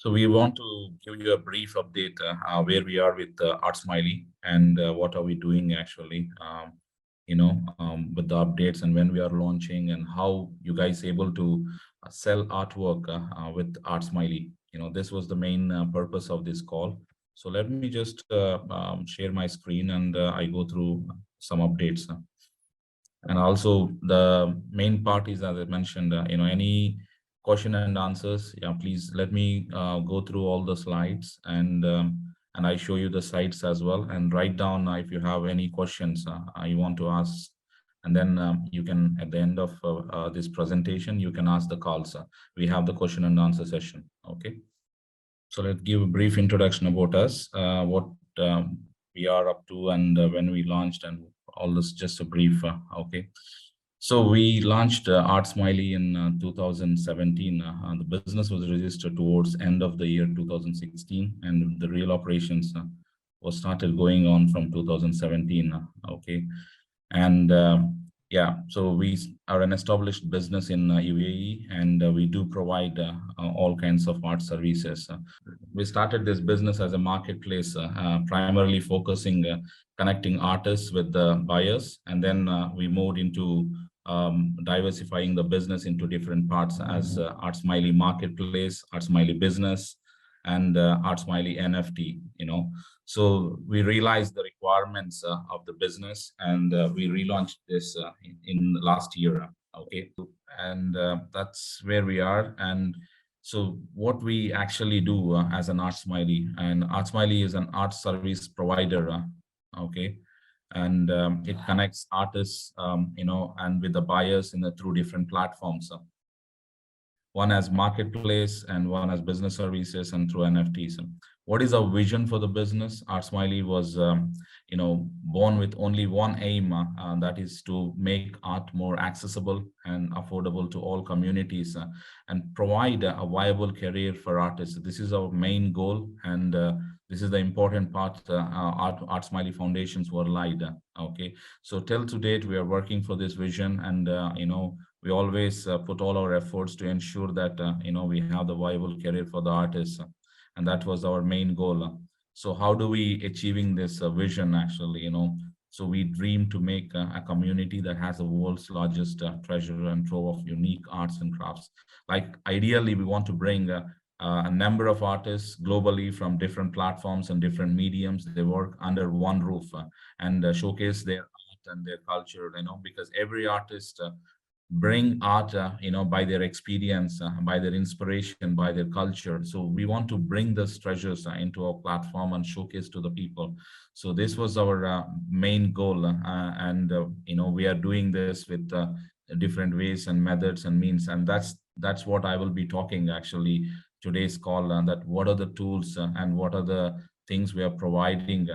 So we want to give you a brief update where we are with ArtSmiley and what are we doing actually, with the updates and when we are launching and how you guys able to sell artwork with ArtSmiley. This was the main purpose of this call. So let me just share my screen and I go through some updates. And also the main part is, as I mentioned, any question and answers, yeah, please let me go through all the slides and I show you the sites as well, and write down if you have any questions you want to ask, and then you can, at the end of this presentation, you can ask the calls. We have the question and answer session. Okay, so let's give a brief introduction about us, what we are up to, and when we launched, and all this, just a brief. Okay, so we launched ArtSmiley in 2017. The business was registered towards end of the year 2016, and the real operations was started going on from 2017. Okay, and yeah, so we are an established business in UAE, and we do provide all kinds of art services. We started this business as a marketplace, primarily focusing connecting artists with the buyers, and then we moved into diversifying the business into different parts as ArtSmiley Marketplace, ArtSmiley Business, and ArtSmiley NFT. So we realized the requirements of the business, and we relaunched this in last year. Okay, and that's where we are. And so what we actually do as an ArtSmiley, and ArtSmiley is an art service provider. Okay, and it connects artists, and with the buyers through different platforms. One as marketplace and one as business services and through NFTs. What is our vision for the business? ArtSmiley was, born with only one aim, that is to make art more accessible and affordable to all communities, and provide a viable career for artists. This is our main goal, and this is the important part. ArtSmiley Foundations were lied. Okay, so till to date we are working for this vision, and we always put all our efforts to ensure that we have the viable career for the artists, and that was our main goal. So how do we achieving this vision actually? So we dream to make a community that has the world's largest treasure and trove of unique arts and crafts. Like ideally, we want to bring a number of artists globally from different platforms and different mediums. They work under one roof and showcase their art and their culture. Because every artist bring art, by their experience, by their inspiration, by their culture. So we want to bring those treasures into our platform and showcase to the people. So this was our main goal, and we are doing this with different ways and methods and means, and that's what I will be talking actually today's call. That what are the tools and what are the things we are providing,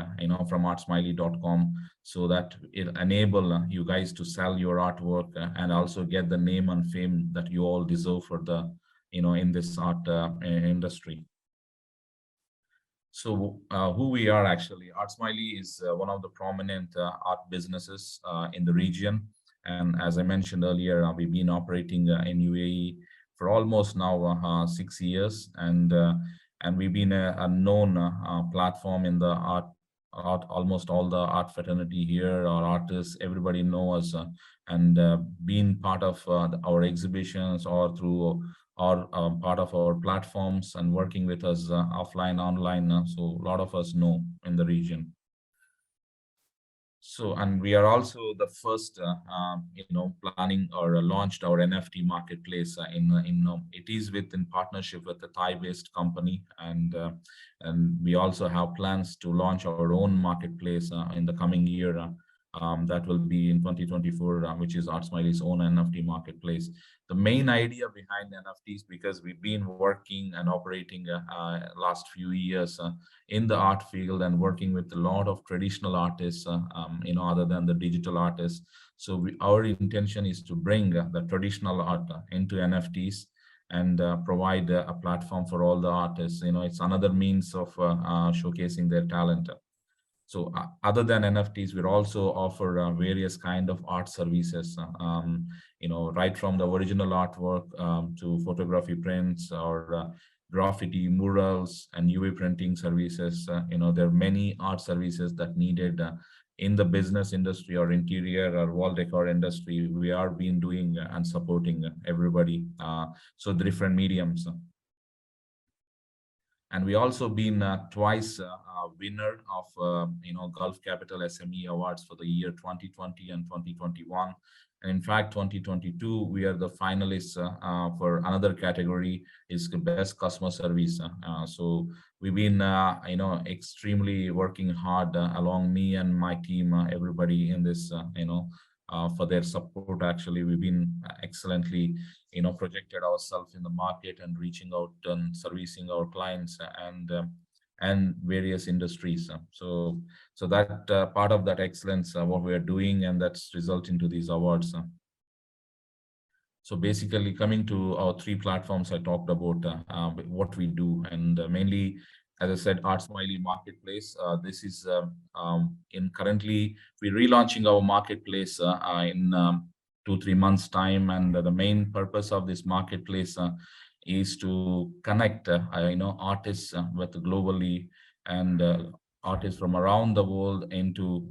from artsmiley.com, so that it enable you guys to sell your artwork and also get the name and fame that you all deserve for the, in this art industry. So who we are actually, ArtSmiley is one of the prominent art businesses in the region. And as I mentioned earlier, we've been operating in UAE for almost now 6 years, and we've been a known platform in the art, almost all the art fraternity here, our artists, everybody knows us, and being part of our exhibitions or through or part of our platforms and working with us offline, online. So a lot of us know in the region. So, and we are also the first, planning or launched our NFT marketplace it is in partnership with a Thai-based company, and we also have plans to launch our own marketplace in the coming year. That will be in 2024, which is ArtSmiley's own NFT marketplace. The main idea behind NFTs, because we've been working and operating last few years in the art field and working with a lot of traditional artists, other than the digital artists. So our intention is to bring the traditional art into NFTs and provide a platform for all the artists. It's another means of showcasing their talent. So other than NFTs, we also offer various kind of art services, right from the original artwork to photography prints, or graffiti, murals, and UV printing services. There are many art services that needed in the business industry or interior or wall decor industry. We are been doing and supporting everybody. So the different mediums. And we also been twice winner of Gulf Capital SME Awards for the year 2020 and 2021. And in fact, 2022 we are the finalists for another category, is the best customer service. So we've been extremely working hard along me and my team, everybody in this for their support. Actually, we've been excellently projected ourselves in the market and reaching out and servicing our clients and various industries. So that part of that excellence, what we are doing, and that's resulting to these awards. So basically, coming to our three platforms, I talked about what we do, and mainly, as I said, ArtSmiley Marketplace. This is in currently we're relaunching our marketplace in 2-3 months time, and the main purpose of this marketplace is to connect artists with globally, and artists from around the world into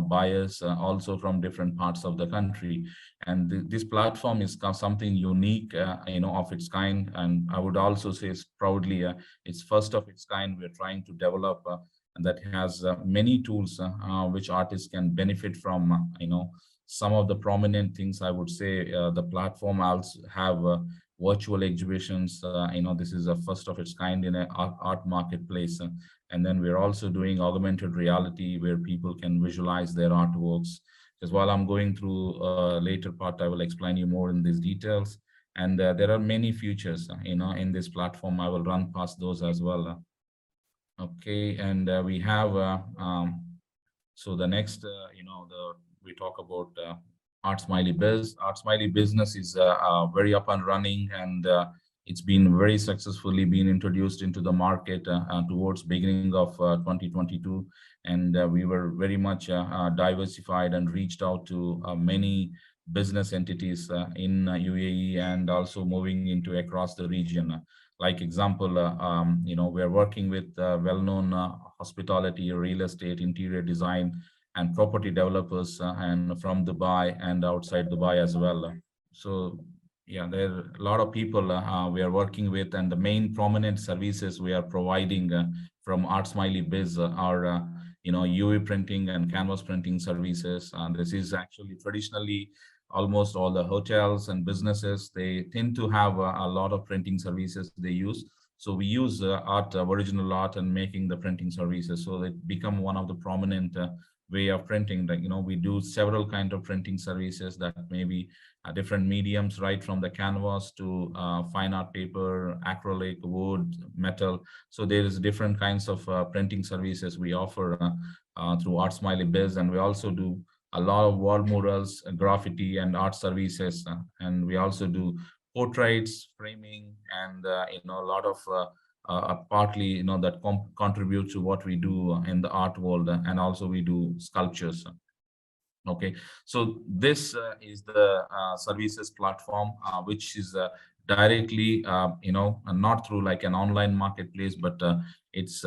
buyers also from different parts of the country. And this platform is something unique of its kind, and I would also say it's proudly it's first of its kind. We're trying to develop and that has many tools which artists can benefit from. Some of the prominent things, I would say, the platform also have virtual exhibitions. This is a first of its kind in an art marketplace. And then we're also doing augmented reality where people can visualize their artworks. Because while I'm going through later part, I will explain you more in these details. And there are many features, in this platform. I will run past those as well. Okay, and we have so the next, we talk about ArtSmiley Biz. ArtSmiley business is very up and running, and it's been very successfully been introduced into the market towards beginning of 2022, and we were very much diversified and reached out to many business entities in UAE and also moving into across the region. Like example, we are working with well-known hospitality, real estate, interior design, and property developers, and from Dubai and outside Dubai as well. So yeah, there are a lot of people we are working with, and the main prominent services we are providing from ArtSmiley Biz are UV printing and canvas printing services. This is actually traditionally almost all the hotels and businesses, they tend to have a lot of printing services they use. So we use original art and making the printing services, so they become one of the prominent way of printing. Like, we do several kind of printing services that may be different mediums, right from the canvas to fine art paper, acrylic, wood, metal. So there is different kinds of printing services we offer through ArtSmiley Biz. And we also do a lot of wall murals, graffiti, and art services, and we also do portraits, framing, and a lot of partly that contribute to what we do in the art world, and also we do sculptures. Okay, so this is the services platform, which is directly not through like an online marketplace, but it's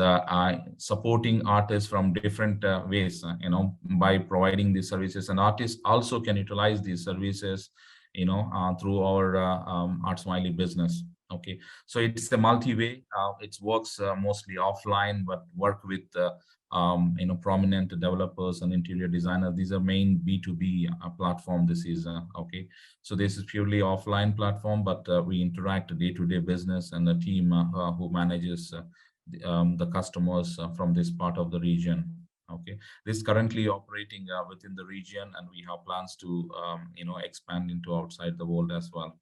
supporting artists from different ways, by providing these services. And artists also can utilize these services through our ArtSmiley business. Okay, so it's a multi-way. It works mostly offline, but work with prominent developers and interior designers. These are main B2B platform. This is okay. So this is purely offline platform, but we interact day-to-day business, and the team who manages the customers from this part of the region. Okay, this is currently operating within the region, and we have plans to expand into outside the world as well.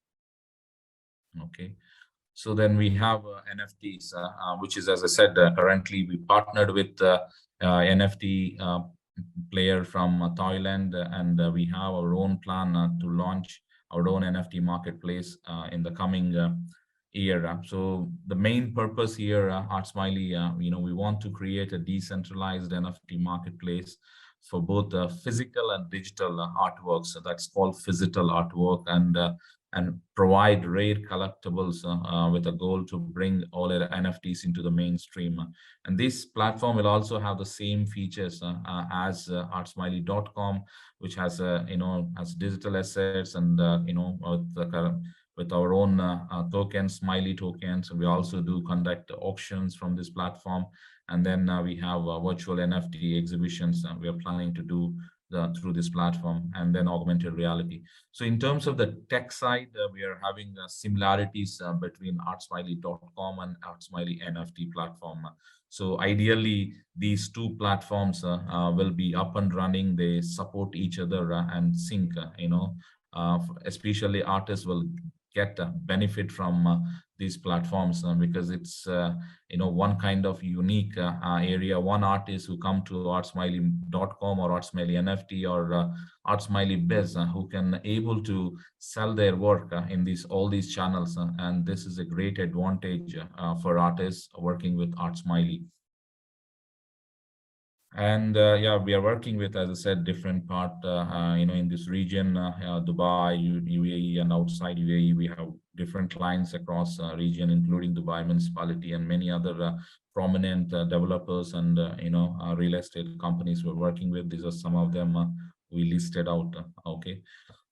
Okay, so then we have NFTs, which is, as I said, currently we partnered with NFT player from Thailand, and we have our own plan to launch our own NFT marketplace in the coming year. So the main purpose here, ArtSmiley, we want to create a decentralized NFT marketplace for both physical and digital artworks. So that's called physical artwork, and and provide rare collectibles with a goal to bring all the NFTs into the mainstream. And this platform will also have the same features as artsmiley.com, which has has digital assets and with our own tokens, Smiley tokens. We also do conduct auctions from this platform, and then we have virtual NFT exhibitions we are planning to do through this platform, and then augmented reality. So in terms of the tech side, we are having similarities between artsmiley.com and artsmiley NFT platform. So ideally, these two platforms will be up and running. They support each other and sync. Especially artists will get benefit from these platforms because it's one kind of unique area. One artist who come to artsmiley.com or artsmiley NFT or artsmiley biz who can able to sell their work in these all these channels, and this is a great advantage for artists working with artsmiley. And yeah, we are working with, as I said, different part, in this region, Dubai, UAE, and outside UAE. We have different clients across region, including Dubai municipality and many other prominent developers and real estate companies we're working with. These are some of them we listed out. Okay.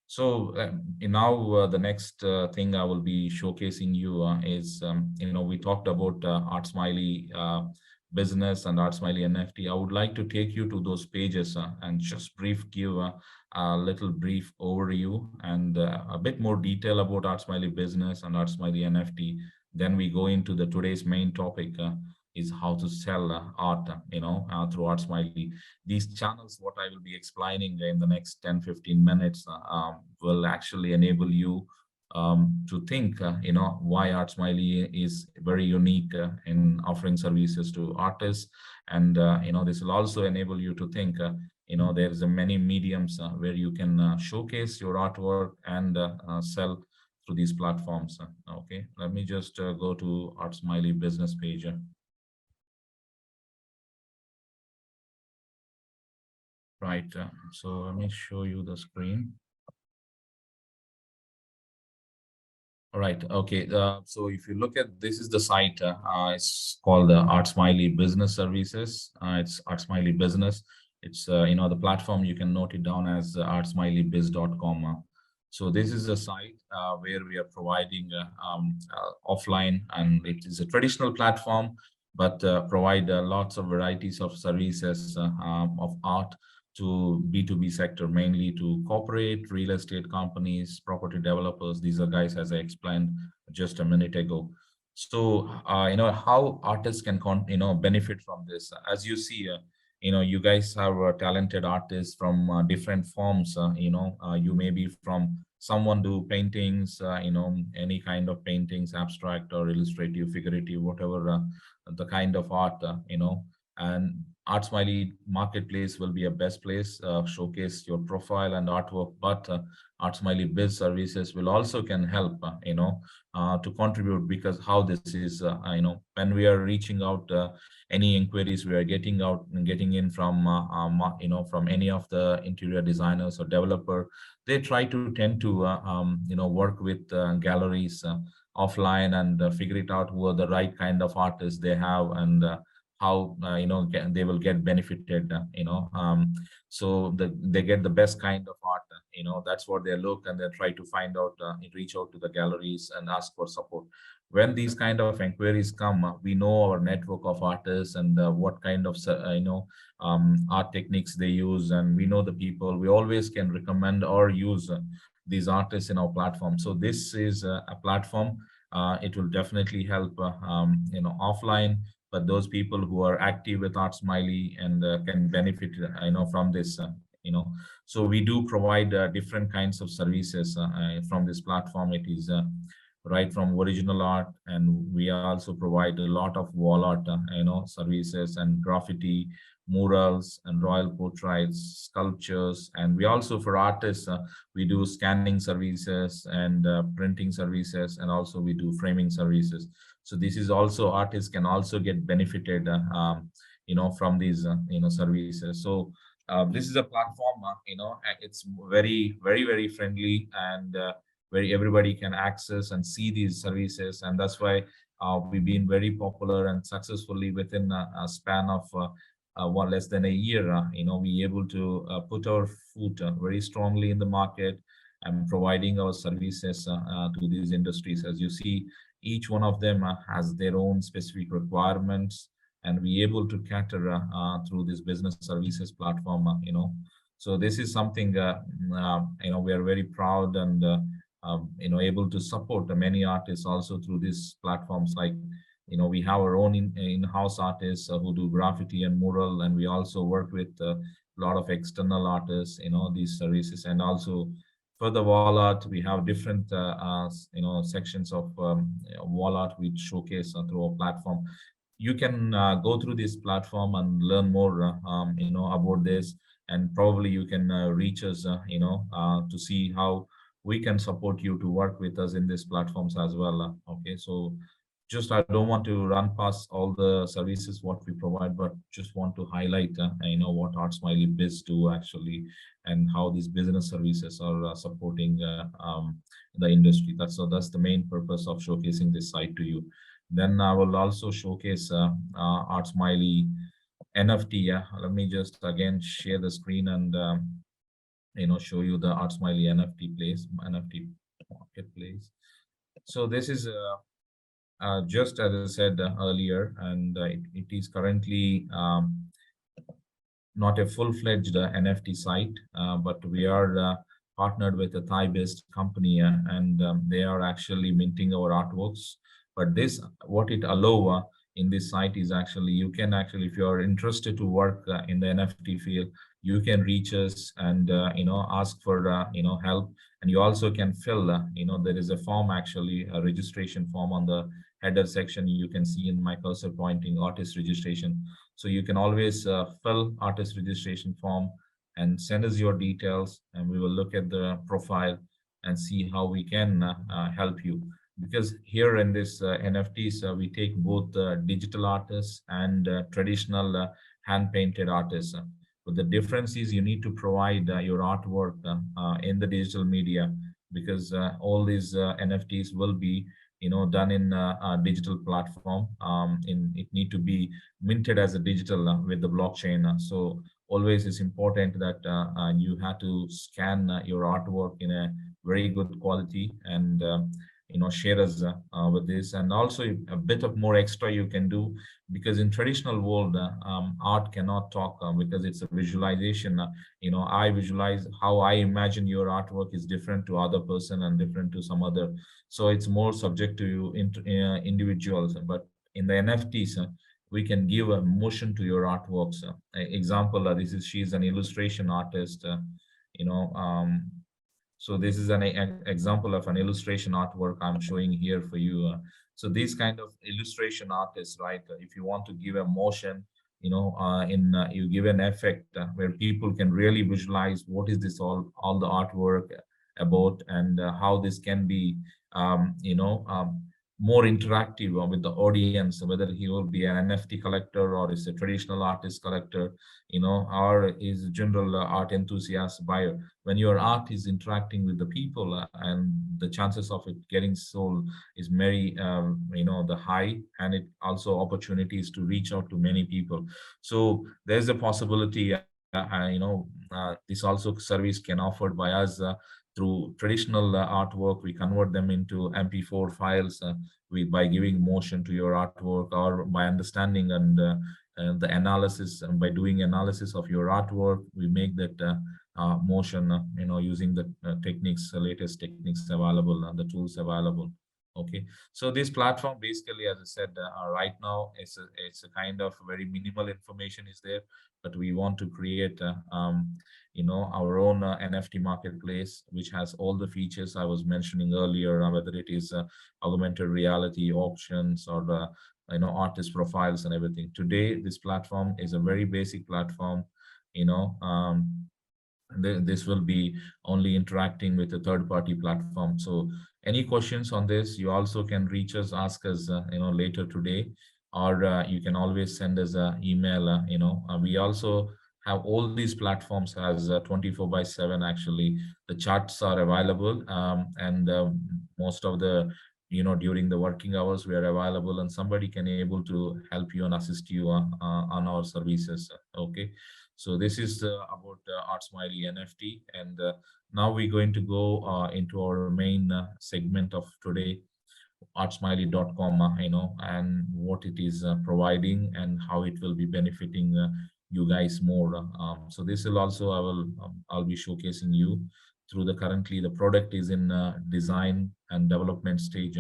So now the next thing I will be showcasing you is, we talked about ArtSmiley business and ArtSmiley NFT. I would like to take you to those pages and just give a little brief overview and a bit more detail about ArtSmiley business and ArtSmiley NFT. Then we go into the today's main topic. Is how to sell art, through ArtSmiley. These channels, what I will be explaining in the next 10-15 minutes, will actually enable you to think, why ArtSmiley is very unique in offering services to artists. And, this will also enable you to think, there's many mediums where you can showcase your artwork and sell through these platforms. Okay, let me just go to ArtSmiley business page. Right, so let me show you the screen. All right, okay. So if you look at, this is the site, it's called the ArtSmiley Business Services. It's ArtSmiley Business. It's, the platform, you can note it down as artsmileybiz.com. So this is a site where we are providing offline, and it is a traditional platform, but provide lots of varieties of services of art to B2B sector, mainly to corporate, real estate companies, property developers. These are guys, as I explained just a minute ago. So, how artists can, benefit from this. As you see, you guys have talented artists from different forms. You may be from someone do paintings, any kind of paintings, abstract or illustrative, figurative, whatever the kind of art, and ArtSmiley marketplace will be a best place showcase your profile and artwork. But ArtSmiley Biz services will also can help to contribute, because how this is, when we are reaching out any inquiries we are getting in from from any of the interior designers or developer, they try to tend to work with galleries offline and figure it out who are the right kind of artists they have, and how they will get benefited, so they get the best kind of art, that's what they look, and they try to find out, reach out to the galleries and ask for support. When these kind of inquiries come, we know our network of artists and what kind of art techniques they use, and we know the people. We always can recommend or use these artists in our platform. So this is a platform. It will definitely help offline, but those people who are active with ArtSmiley and can benefit, from this, So we do provide different kinds of services from this platform. It is right from original art, and we also provide a lot of wall art, services, and graffiti, murals, and royal portraits, sculptures. And we also, for artists, we do scanning services and printing services, and also we do framing services. So this is also, artists can also get benefited, from these, services. So this is a platform, it's very, very, very friendly, and where everybody can access and see these services. And that's why we've been very popular and successfully within a span of one less than a year. We able to put our foot very strongly in the market and providing our services to these industries. As you see, each one of them has their own specific requirements, and we able to cater through this business services platform. So this is something we are very proud and able to support many artists also through these platforms. Like we have our own in-house artists who do graffiti and mural, and we also work with a lot of external artists, these services. And also for the wall art, we have different sections of wall art which showcase through our platform. You can go through this platform and learn more about this, and probably you can reach us to see how we can support you to work with us in these platforms as well. Okay, so just I don't want to run past all the services what we provide, but just want to highlight what ArtSmiley Biz do actually, and how these business services are supporting the industry. That's the main purpose of showcasing this site to you. Then I will also showcase ArtSmiley NFT. Yeah, let me just again share the screen and show you the ArtSmiley NFT marketplace. So this is just as I said earlier, and it is currently not a full-fledged NFT site, but we are partnered with a Thai-based company, and they are actually minting our artworks. But this, what it allow in this site is actually, you can actually, if you are interested to work in the NFT field, you can reach us and ask for help. And you also can fill there is a form, actually a registration form on the header section. You can see in my cursor pointing artist registration. So you can always fill artist registration form and send us your details, and we will look at the profile and see how we can help you. Because here in this NFTs, we take both digital artists and traditional hand-painted artists. But the difference is you need to provide your artwork in the digital media, because all these NFTs will be done in a digital platform. It need to be minted as a digital with the blockchain. So always it's important that you have to scan your artwork in a very good quality, and share us with this. And also a bit of more extra you can do, because in traditional world art cannot talk, because it's a visualization. I visualize how I imagine your artwork is different to other person and different to some other, so it's more subject to you individuals. But in the NFTs, we can give a motion to your artworks. Example, she's an illustration artist, you know so this is an example of an illustration artwork I'm showing here for you. So these kind of illustration artists, right? If you want to give a motion, you give an effect where people can really visualize what is this all the artwork about, and how this can be, more interactive with the audience, whether he will be an NFT collector or is a traditional artist collector, or is a general art enthusiast buyer. When your art is interacting with the people, and the chances of it getting sold is very, the high, and it also opportunities to reach out to many people. So there's a possibility, this also service can offered by us through traditional artwork. We convert them into MP4 files by giving motion to your artwork, or by understanding and the analysis, and by doing analysis of your artwork, we make that motion, using the techniques, latest techniques available, and the tools available. Okay, so this platform basically, as I said, right now it's a kind of very minimal information is there, but we want to create our own NFT marketplace, which has all the features I was mentioning earlier, whether it is augmented reality, auctions, or artist profiles and everything. Today this platform is a very basic platform. This will be only interacting with a third-party platform. So any questions on this, you also can reach us, ask us later today, or you can always send us an email. We also have all these platforms has 24/7 actually. The charts are available, and most of the, during the working hours we are available, and somebody can able to help you and assist you on our services. Okay, so this is about ArtSmiley NFT, and now we're going to go into our main segment of today, artsmiley.com, and what it is providing and how it will be benefiting you guys more. So this will also, I'll be showcasing you through the currently the product is in design and development stage,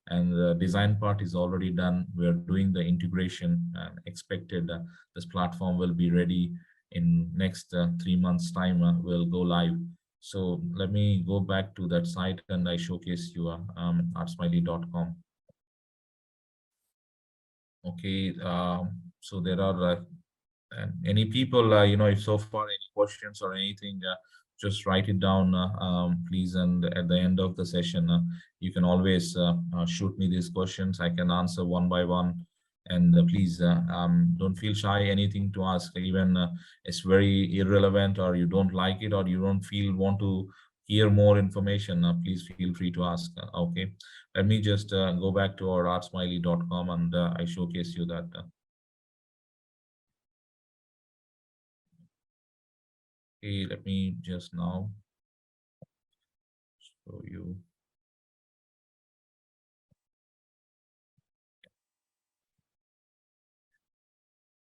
and the design part is already done. We are doing the integration and expected this platform will be ready in next 3 months time. Will go live. So let me go back to that site and I showcase you artsmiley.com. Okay, so there are any people, if so far any questions or anything, just write it down, please. And at the end of the session, you can always shoot me these questions. I can answer one by one. And please don't feel shy, anything to ask, even it's very irrelevant or you don't like it or you don't feel want to hear more information, please feel free to ask. Okay, let me just go back to our artsmiley.com and I showcase you that. Okay, let me just now show you.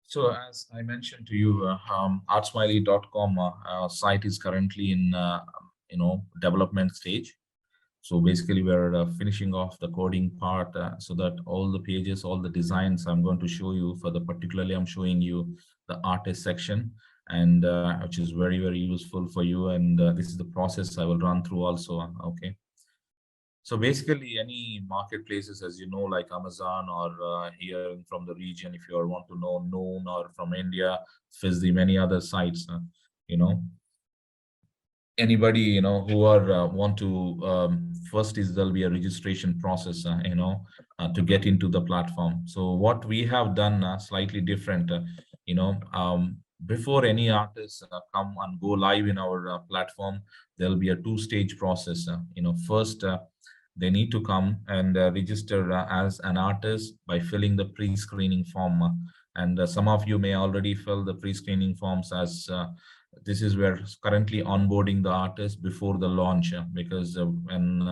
So as I mentioned to you, artsmiley.com site is currently in development stage. So basically, we're finishing off the coding part, so that all the pages, all the designs I'm going to show you for the particularly, I'm showing you the artist section, and which is very, very useful for you. And this is the process I will run through also. Okay. So basically, any marketplaces, as you know, like Amazon or here from the region, if you want to know Noon or from India, Fizzy, many other sites, you know, anybody who are want to first is there'll be a registration process to get into the platform. So what we have done slightly different, before any artists come and go live in our platform, there'll be a two-stage process. First they need to come and register as an artist by filling the pre-screening form, and some of you may already fill the pre-screening forms, as this is where currently onboarding the artist before the launch, because when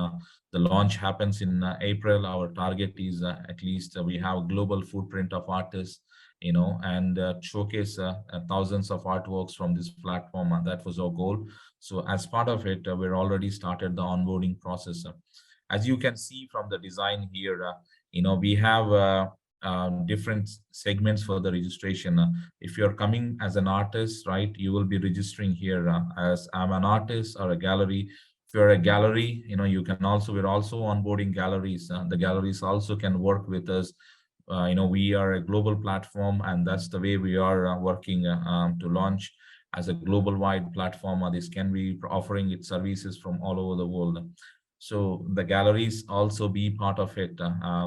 the launch happens in April, our target is at least we have global footprint of artists, and showcase thousands of artworks from this platform. That was our goal. So as part of it, we're already started the onboarding process. As you can see from the design here, we have different segments for the registration. If you're coming as an artist, right, you will be registering here as I'm an artist or a gallery. If you're a gallery, you can also, we're also onboarding galleries. The galleries also can work with us. We are a global platform, and that's the way we are working to launch as a global wide platform. This can be offering its services from all over the world. So the galleries also be part of it.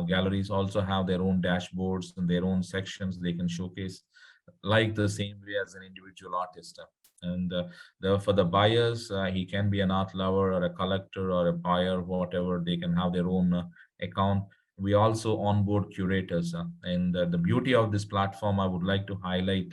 Galleries also have their own dashboards and their own sections they can showcase, like the same way as an individual artist. And for the buyers, he can be an art lover or a collector or a buyer, whatever. They can have their own account. We also onboard curators, and the beauty of this platform, I would like to highlight.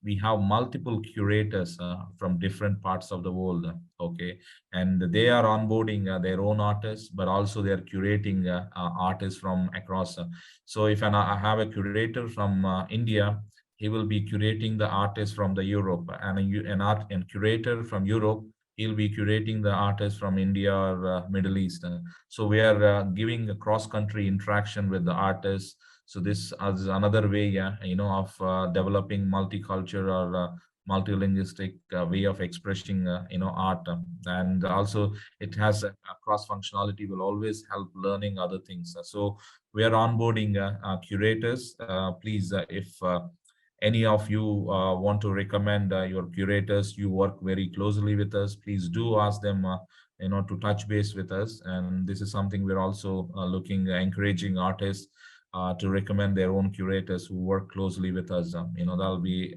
We have multiple curators from different parts of the world. Okay, and they are onboarding their own artists, but also they are curating artists from across. So if I have a curator from India, he will be curating the artists from the Europe, and an curator from Europe, he'll be curating the artists from India or Middle East. So we are giving a cross-country interaction with the artists. So this is another way, yeah, of developing multicultural or multilinguistic way of expressing, art. And also it has a cross functionality, will always help learning other things. So we are onboarding curators. Please, if any of you want to recommend your curators, you work very closely with us, please do ask them to touch base with us. And this is something we're also looking, encouraging artists to recommend their own curators who work closely with us. That'll be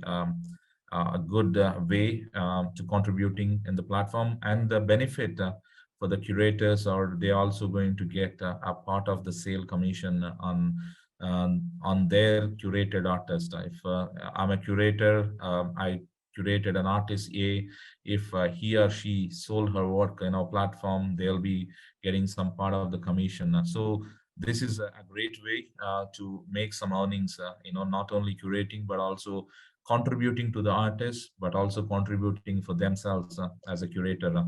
a good way to contributing in the platform. And the benefit for the curators, or they also going to get a part of the sale commission on their curated artist. If I'm a curator, I curated an artist A. If he or she sold her work in our platform, they'll be getting some part of the commission. So this is a great way to make some earnings, not only curating, but also contributing to the artist, but also contributing for themselves as a curator.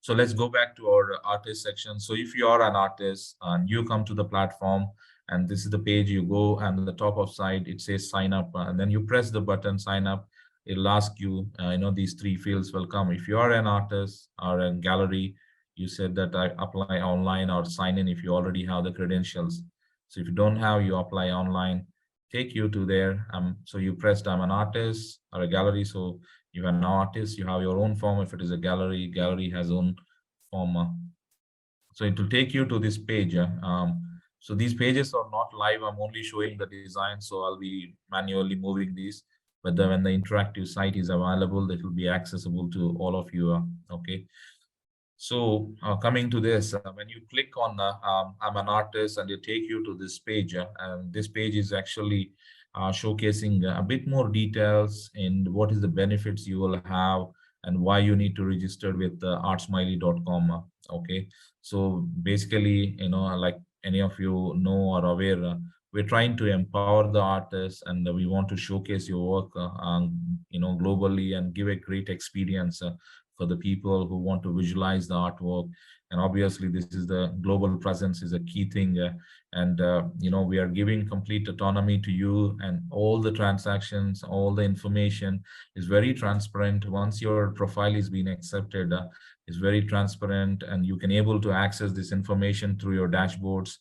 So let's go back to our artist section. So if you are an artist and you come to the platform, and this is the page, you go and the top of side, it says sign up, and then you press the button sign up. It'll ask you, these three fields will come. If you are an artist or a gallery, you said that I apply online or sign in if you already have the credentials. So if you don't have, you apply online, take you to there. So you pressed I'm an artist or a gallery. So you're an artist, you have your own form. If it is a gallery, gallery has own form. So it will take you to this page. So these pages are not live. I'm only showing the design, so I'll be manually moving these. But when the interactive site is available, that will be accessible to all of you. Okay. So coming to this, when you click on I'm an artist, and they take you to this page, and this page is actually showcasing a bit more details in what is the benefits you will have and why you need to register with artsmiley.com. Okay, so basically, like any of you know or aware, we're trying to empower the artists, and we want to showcase your work, globally, and give a great experience for the people who want to visualize the artwork. And obviously this is the global presence is a key thing, and we are giving complete autonomy to you, and all the transactions, all the information is very transparent. Once your profile is being accepted, is very transparent, and you can able to access this information through your dashboards.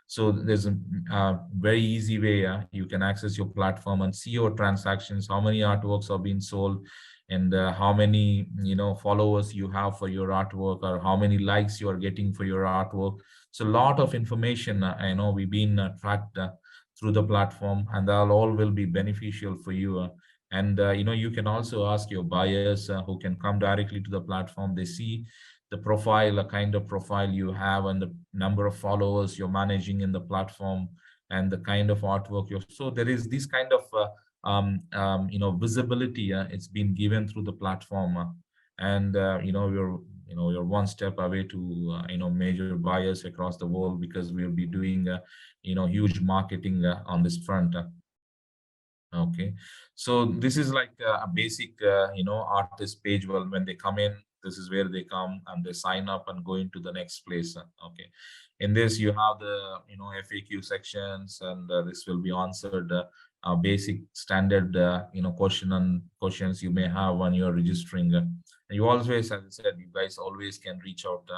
So there's a very easy way you can access your platform and see your transactions, how many artworks are being sold, and how many followers you have for your artwork, or how many likes you are getting for your artwork. So a lot of information I know we've been tracked through the platform, and that all will be beneficial for you. And you can also ask your buyers who can come directly to the platform. They see the profile, a kind of profile you have, and the number of followers you're managing in the platform, and the kind of artwork you're. So there is this kind of visibility. It's been given through the platform, and you're one step away to major buyers across the world, because we'll be doing huge marketing on this front. Okay, so this is like a basic artist page. Well, when they come in, this is where they come and they sign up and go into the next place. Okay, in this you have the FAQ sections, and this will be answered basic standard questions you may have when you're registering. You always, as I said, you guys always can reach out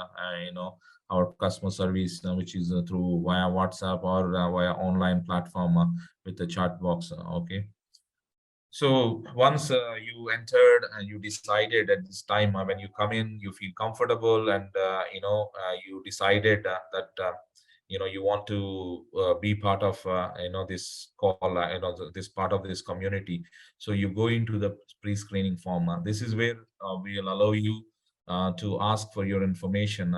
our customer service, which is through via WhatsApp or via online platform with the chat box. Okay, so once you entered and you decided at this time, when you come in, you feel comfortable, and you decided that you want to be part of this call, this part of this community. So you go into the pre-screening form. This is where we'll allow you to ask for your information.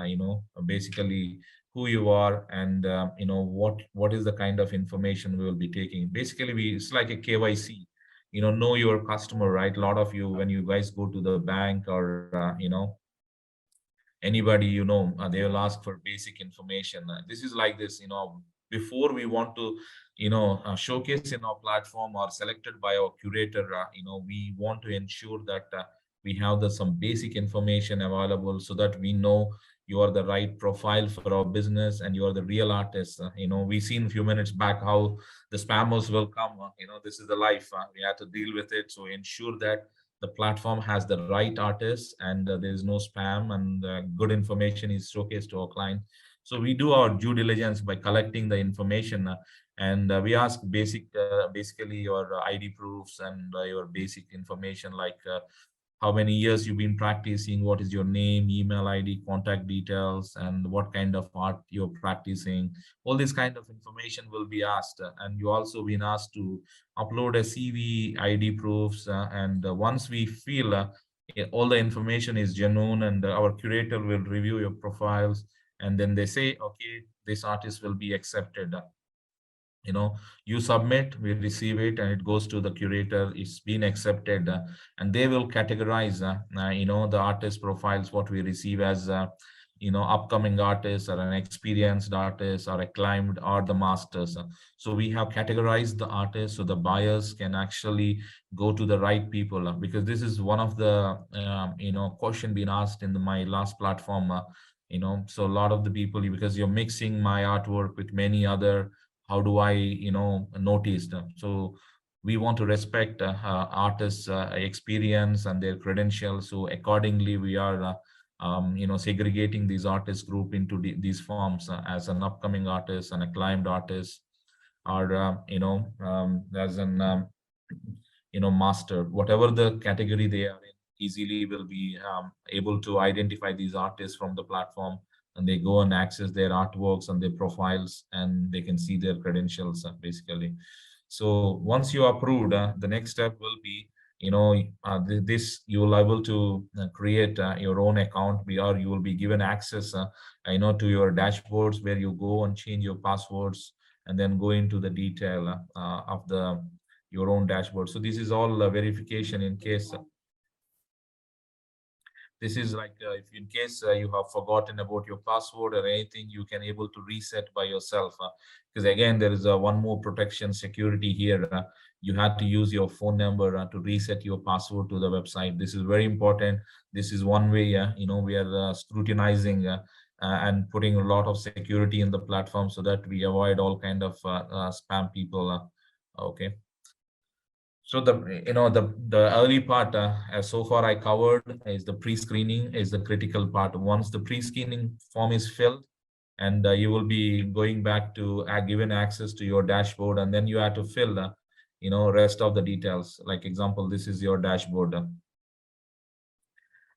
Basically who you are, and what is the kind of information we will be taking. Basically, it's like a KYC. Know your customer, right? A lot of you, when you guys go to the bank, or anybody, they will ask for basic information. This is like this, before we want to showcase in our platform or selected by our curator, we want to ensure that we have some basic information available, so that we know you are the right profile for our business, and you are the real artist. We seen a few minutes back how the spammers will come. This is the life. We have to deal with it. So ensure that the platform has the right artists, and there is no spam, and good information is showcased to our client. So we do our due diligence by collecting the information, and we ask basically your ID proofs, and your basic information, like how many years you've been practicing, what is your name, email ID, contact details, and what kind of art you're practicing. All this kind of information will be asked. And you also been asked to upload a CV ID proofs. And once we feel all the information is genuine, and our curator will review your profiles, and then they say, okay, this artist will be accepted. You submit, we receive it, and it goes to the curator. It's been accepted, and they will categorize the artist profiles, what we receive as upcoming artists, or an experienced artist, or acclaimed, or the masters. So we have categorized the artists, so the buyers can actually go to the right people, because this is one of the question being asked in my last platform. So a lot of the people, because you're mixing my artwork with many other, how do I notice them? So we want to respect artists experience and their credentials. So accordingly we are segregating these artist group into these forms, as an upcoming artist, an acclaimed artist, or as an master, whatever the category they are in, easily will be able to identify these artists from the platform, and they go and access their artworks and their profiles, and they can see their credentials, basically. So once you are approved, the next step will be, this you will able to create your own account, or you will be given access to your dashboards, where you go and change your passwords, and then go into the detail of the your own dashboard. So this is all verification. In case this is like, if in case you have forgotten about your password or anything, you can able to reset by yourself. Because again, there is one more protection security here. You had to use your phone number to reset your password to the website. This is very important. This is one way, we are scrutinizing and putting a lot of security in the platform, so that we avoid all kind of spam people. Okay. So the early part, as so far I covered, is the pre-screening is the critical part. Once the pre-screening form is filled, and you will be going back to given access to your dashboard, and then you have to fill rest of the details. Like example, this is your dashboard.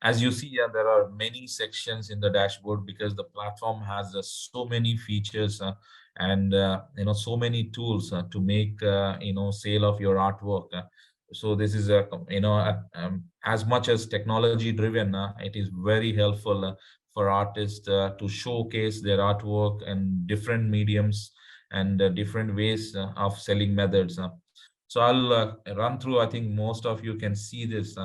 As you see, there are many sections in the dashboard, because the platform has so many features, and so many tools to make sale of your artwork. So this is as much as technology driven, it is very helpful for artists to showcase their artwork and different mediums, and different ways of selling methods. So I'll run through. I think most of you can see this.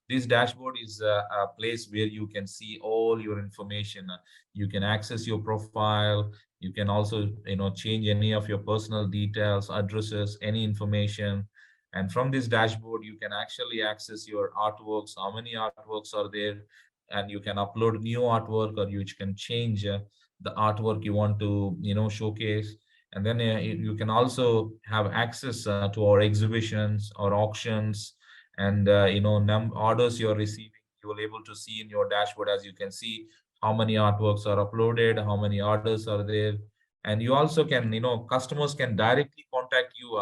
This dashboard is a place where you can see all your information. You can access your profile. You can also, change any of your personal details, addresses, any information. And from this dashboard, you can actually access your artworks, how many artworks are there, and you can upload new artwork, or you can change the artwork you want to, showcase. And then you can also have access to our exhibitions or auctions, and orders you're receiving. You will able to see in your dashboard, as you can see, how many artworks are uploaded, how many orders are there. And you also can, customers can directly contact you.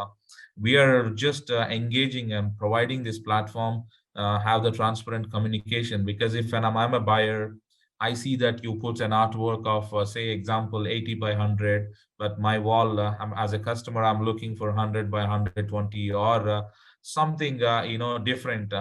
We are just engaging and providing this platform, have the transparent communication. Because if I'm a buyer, I see that you put an artwork of say example 80 by 100, but my wall, as a customer, I'm looking for 100 by 120, or something different,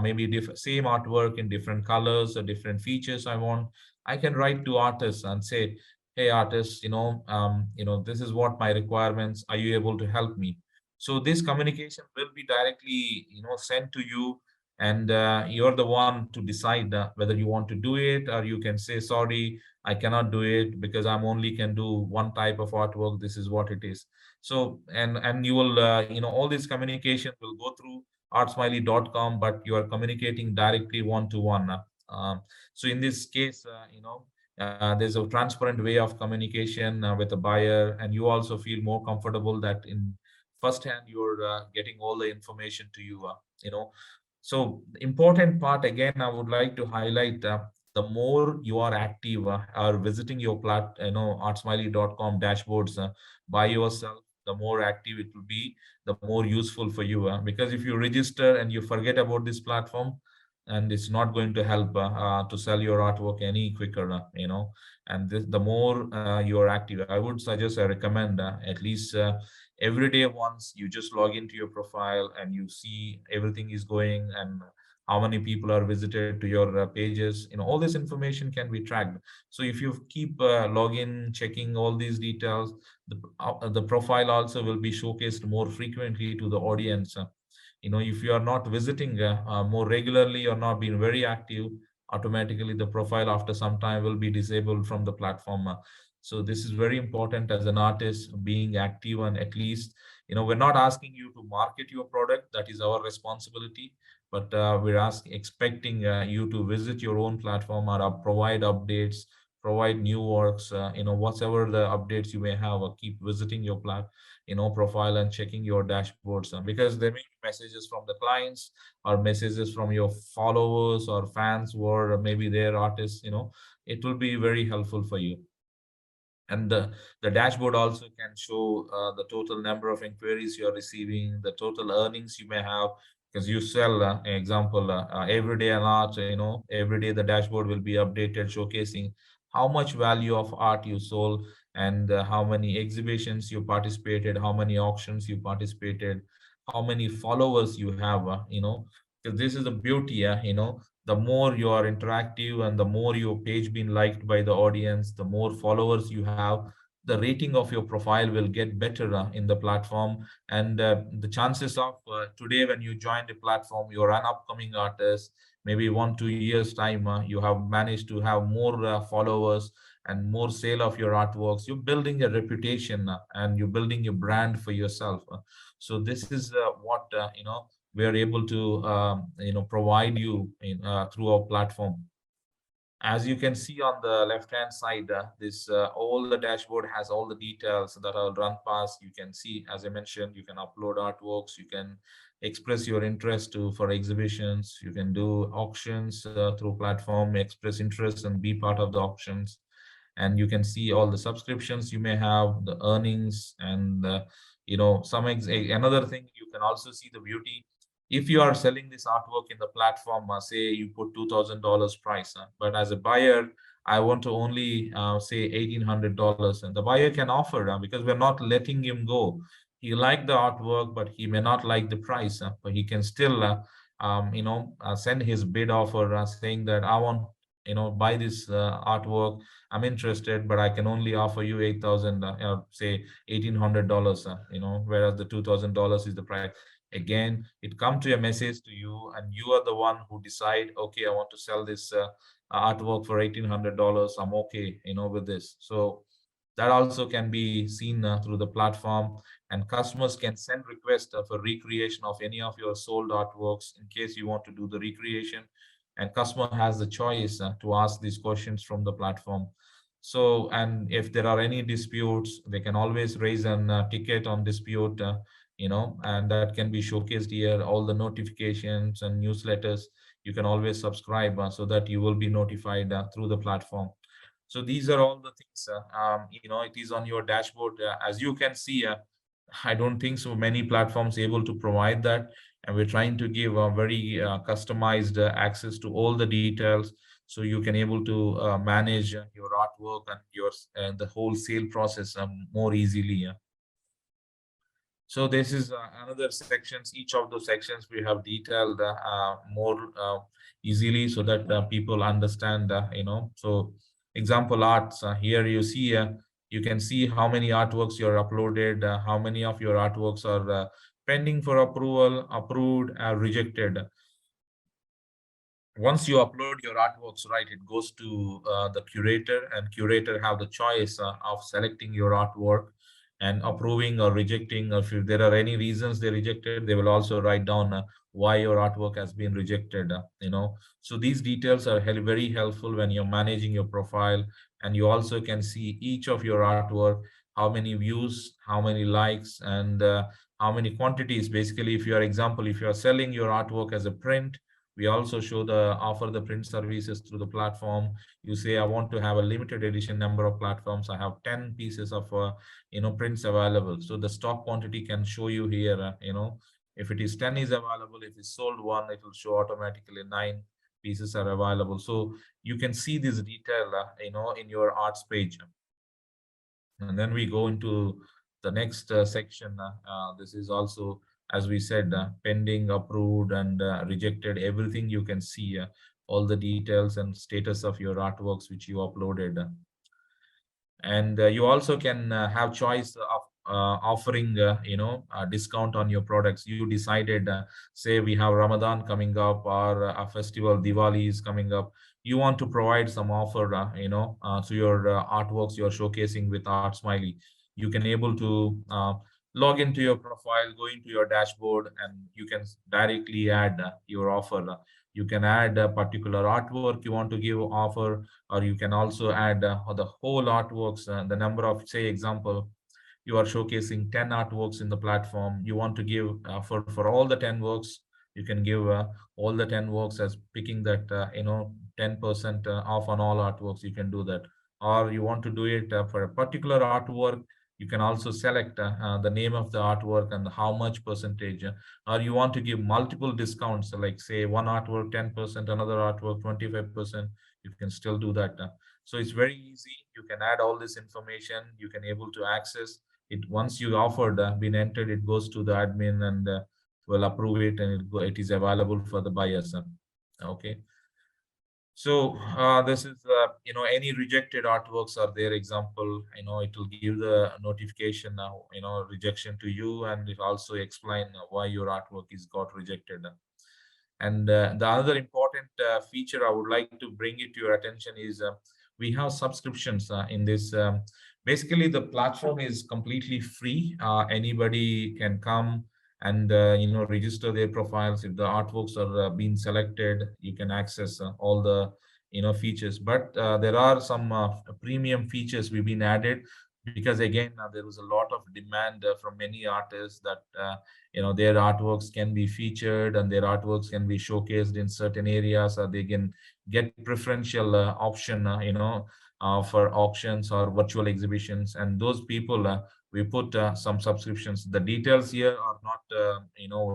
maybe same artwork in different colors or different features I want. I can write to artists and say, hey artists, this is what my requirements, are you able to help me? So this communication will be directly sent to you, and you're the one to decide whether you want to do it, or you can say, sorry, I cannot do it, because I'm only can do one type of artwork, this is what it is. So and you will all this communication will go through artsmiley.com, but you are communicating directly one to one. So in this case, there's a transparent way of communication with a buyer, and you also feel more comfortable that in first hand you're getting all the information to you. So the important part, again, I would like to highlight, the more you are active or visiting your artsmiley.com dashboards by yourself, the more active it will be, the more useful for you. Because if you register and you forget about this platform, and it's not going to help to sell your artwork any quicker, and this, the more you are active, I would suggest, I recommend at least every day once you just log into your profile and you see everything is going, and how many people are visited to your pages, all this information can be tracked. So if you keep login checking all these details, the profile also will be showcased more frequently to the audience. If you are not visiting more regularly or not being very active, automatically the profile after some time will be disabled from the platform. So this is very important as an artist, being active, and at least, we're not asking you to market your product. That is our responsibility. But we're expecting you to visit your own platform, or provide updates, provide new works, whatever the updates you may have, or keep visiting your profile and checking your dashboards, because there may be messages from the clients, or messages from your followers or fans who are maybe their artists. It will be very helpful for you. And the dashboard also can show the total number of inquiries you're receiving, the total earnings you may have, because you sell, example, every day an art, every day the dashboard will be updated, showcasing how much value of art you sold, and how many exhibitions you participated, how many auctions you participated, how many followers you have, because this is the beauty, the more you are interactive and the more your page being liked by the audience, the more followers you have, the rating of your profile will get better in the platform. And the chances of today when you join the platform, you're an upcoming artist, maybe 1 2 years time, you have managed to have more followers and more sale of your artworks. You're building a reputation, and you're building a brand for yourself. So this is what we are able to provide you through our platform. As you can see on the left hand side, this all the dashboard has all the details that I'll run past. You can see, as I mentioned, you can upload artworks, you can express your interest to for exhibitions, you can do auctions through platform, express interest and be part of the auctions. And you can see all the subscriptions you may have, the earnings, and another thing, you can also see the beauty. If you are selling this artwork in the platform, say you put $2,000 price, but as a buyer, I want to only say $1,800, and the buyer can offer, because we're not letting him go. He like the artwork, but he may not like the price, but he can still send his bid offer, saying that I want buy this artwork. I'm interested, but I can only offer you 8,000, say $1,800, whereas the $2,000 is the price. Again, it come to a message to you, and you are the one who decide, okay, I want to sell this artwork for $1,800. I'm okay, with this. So that also can be seen through the platform, and customers can send requests for recreation of any of your sold artworks in case you want to do the recreation, and customer has the choice to ask these questions from the platform. So, and if there are any disputes, they can always raise an ticket on dispute, and that can be showcased here. All the notifications and newsletters, you can always subscribe so that you will be notified through the platform. So these are all the things, it is on your dashboard. As you can see, I don't think so many platforms able to provide that. And we're trying to give a very customized access to all the details, so you can able to manage your artwork and your the whole sale process more easily. So this is another sections. Each of those sections we have detailed more easily, so that people understand. So example arts. Here you see. You can see how many artworks you're uploaded, how many of your artworks are pending for approval, approved, rejected. Once you upload your artworks, right, it goes to the curator, and curator have the choice of selecting your artwork and approving or rejecting. If there are any reasons they rejected, they will also write down why your artwork has been rejected. So these details are very helpful when you're managing your profile. And you also can see each of your artwork, how many views, how many likes, and how many quantities. Basically, if you are example, if you are selling your artwork as a print, we also show the offer the print services through the platform. You say, I want to have a limited edition number of platforms. I have 10 pieces of prints available. So the stock quantity can show you here, If it is 10 is available, if it's sold one, it will show automatically 9 pieces are available. So you can see this detail, in your arts page. And then we go into the next section. This is also, as we said, pending, approved, and rejected. Everything you can see, all the details and status of your artworks which you uploaded. And you also can have choice of offering a discount on your products. You decided, say we have Ramadan coming up, or a festival Diwali is coming up. You want to provide some offer to your artworks you're showcasing with ArtSmiley. You can able to log into your profile, go into your dashboard, and you can directly add your offer. You can add a particular artwork you want to give offer, or you can also add the whole artworks, the number of, say example, you are showcasing 10 artworks in the platform. You want to give for all the 10 works, you can give all the 10 works as picking that 10% off on all artworks. You can do that. Or you want to do it for a particular artwork, you can also select the name of the artwork and how much percentage. Or you want to give multiple discounts, like say one artwork 10%, another artwork 25%. You can still do that. So it's very easy. You can add all this information. You can able to access it. Once you offered been entered, it goes to the admin, and will approve it, and it is available for the buyers. Okay. So this is any rejected artworks are there. Example, it will give the notification now, rejection to you, and it also explain why your artwork is got rejected. And the other important feature I would like to bring it to your attention is we have subscriptions in this. Basically, the platform is completely free. Anybody can come and register their profiles. If the artworks are being selected, you can access all the features. But there are some premium features we've been added, because again there was a lot of demand from many artists that their artworks can be featured and their artworks can be showcased in certain areas, or they can get preferential option for auctions or virtual exhibitions. And those people, we put some subscriptions. The details here are not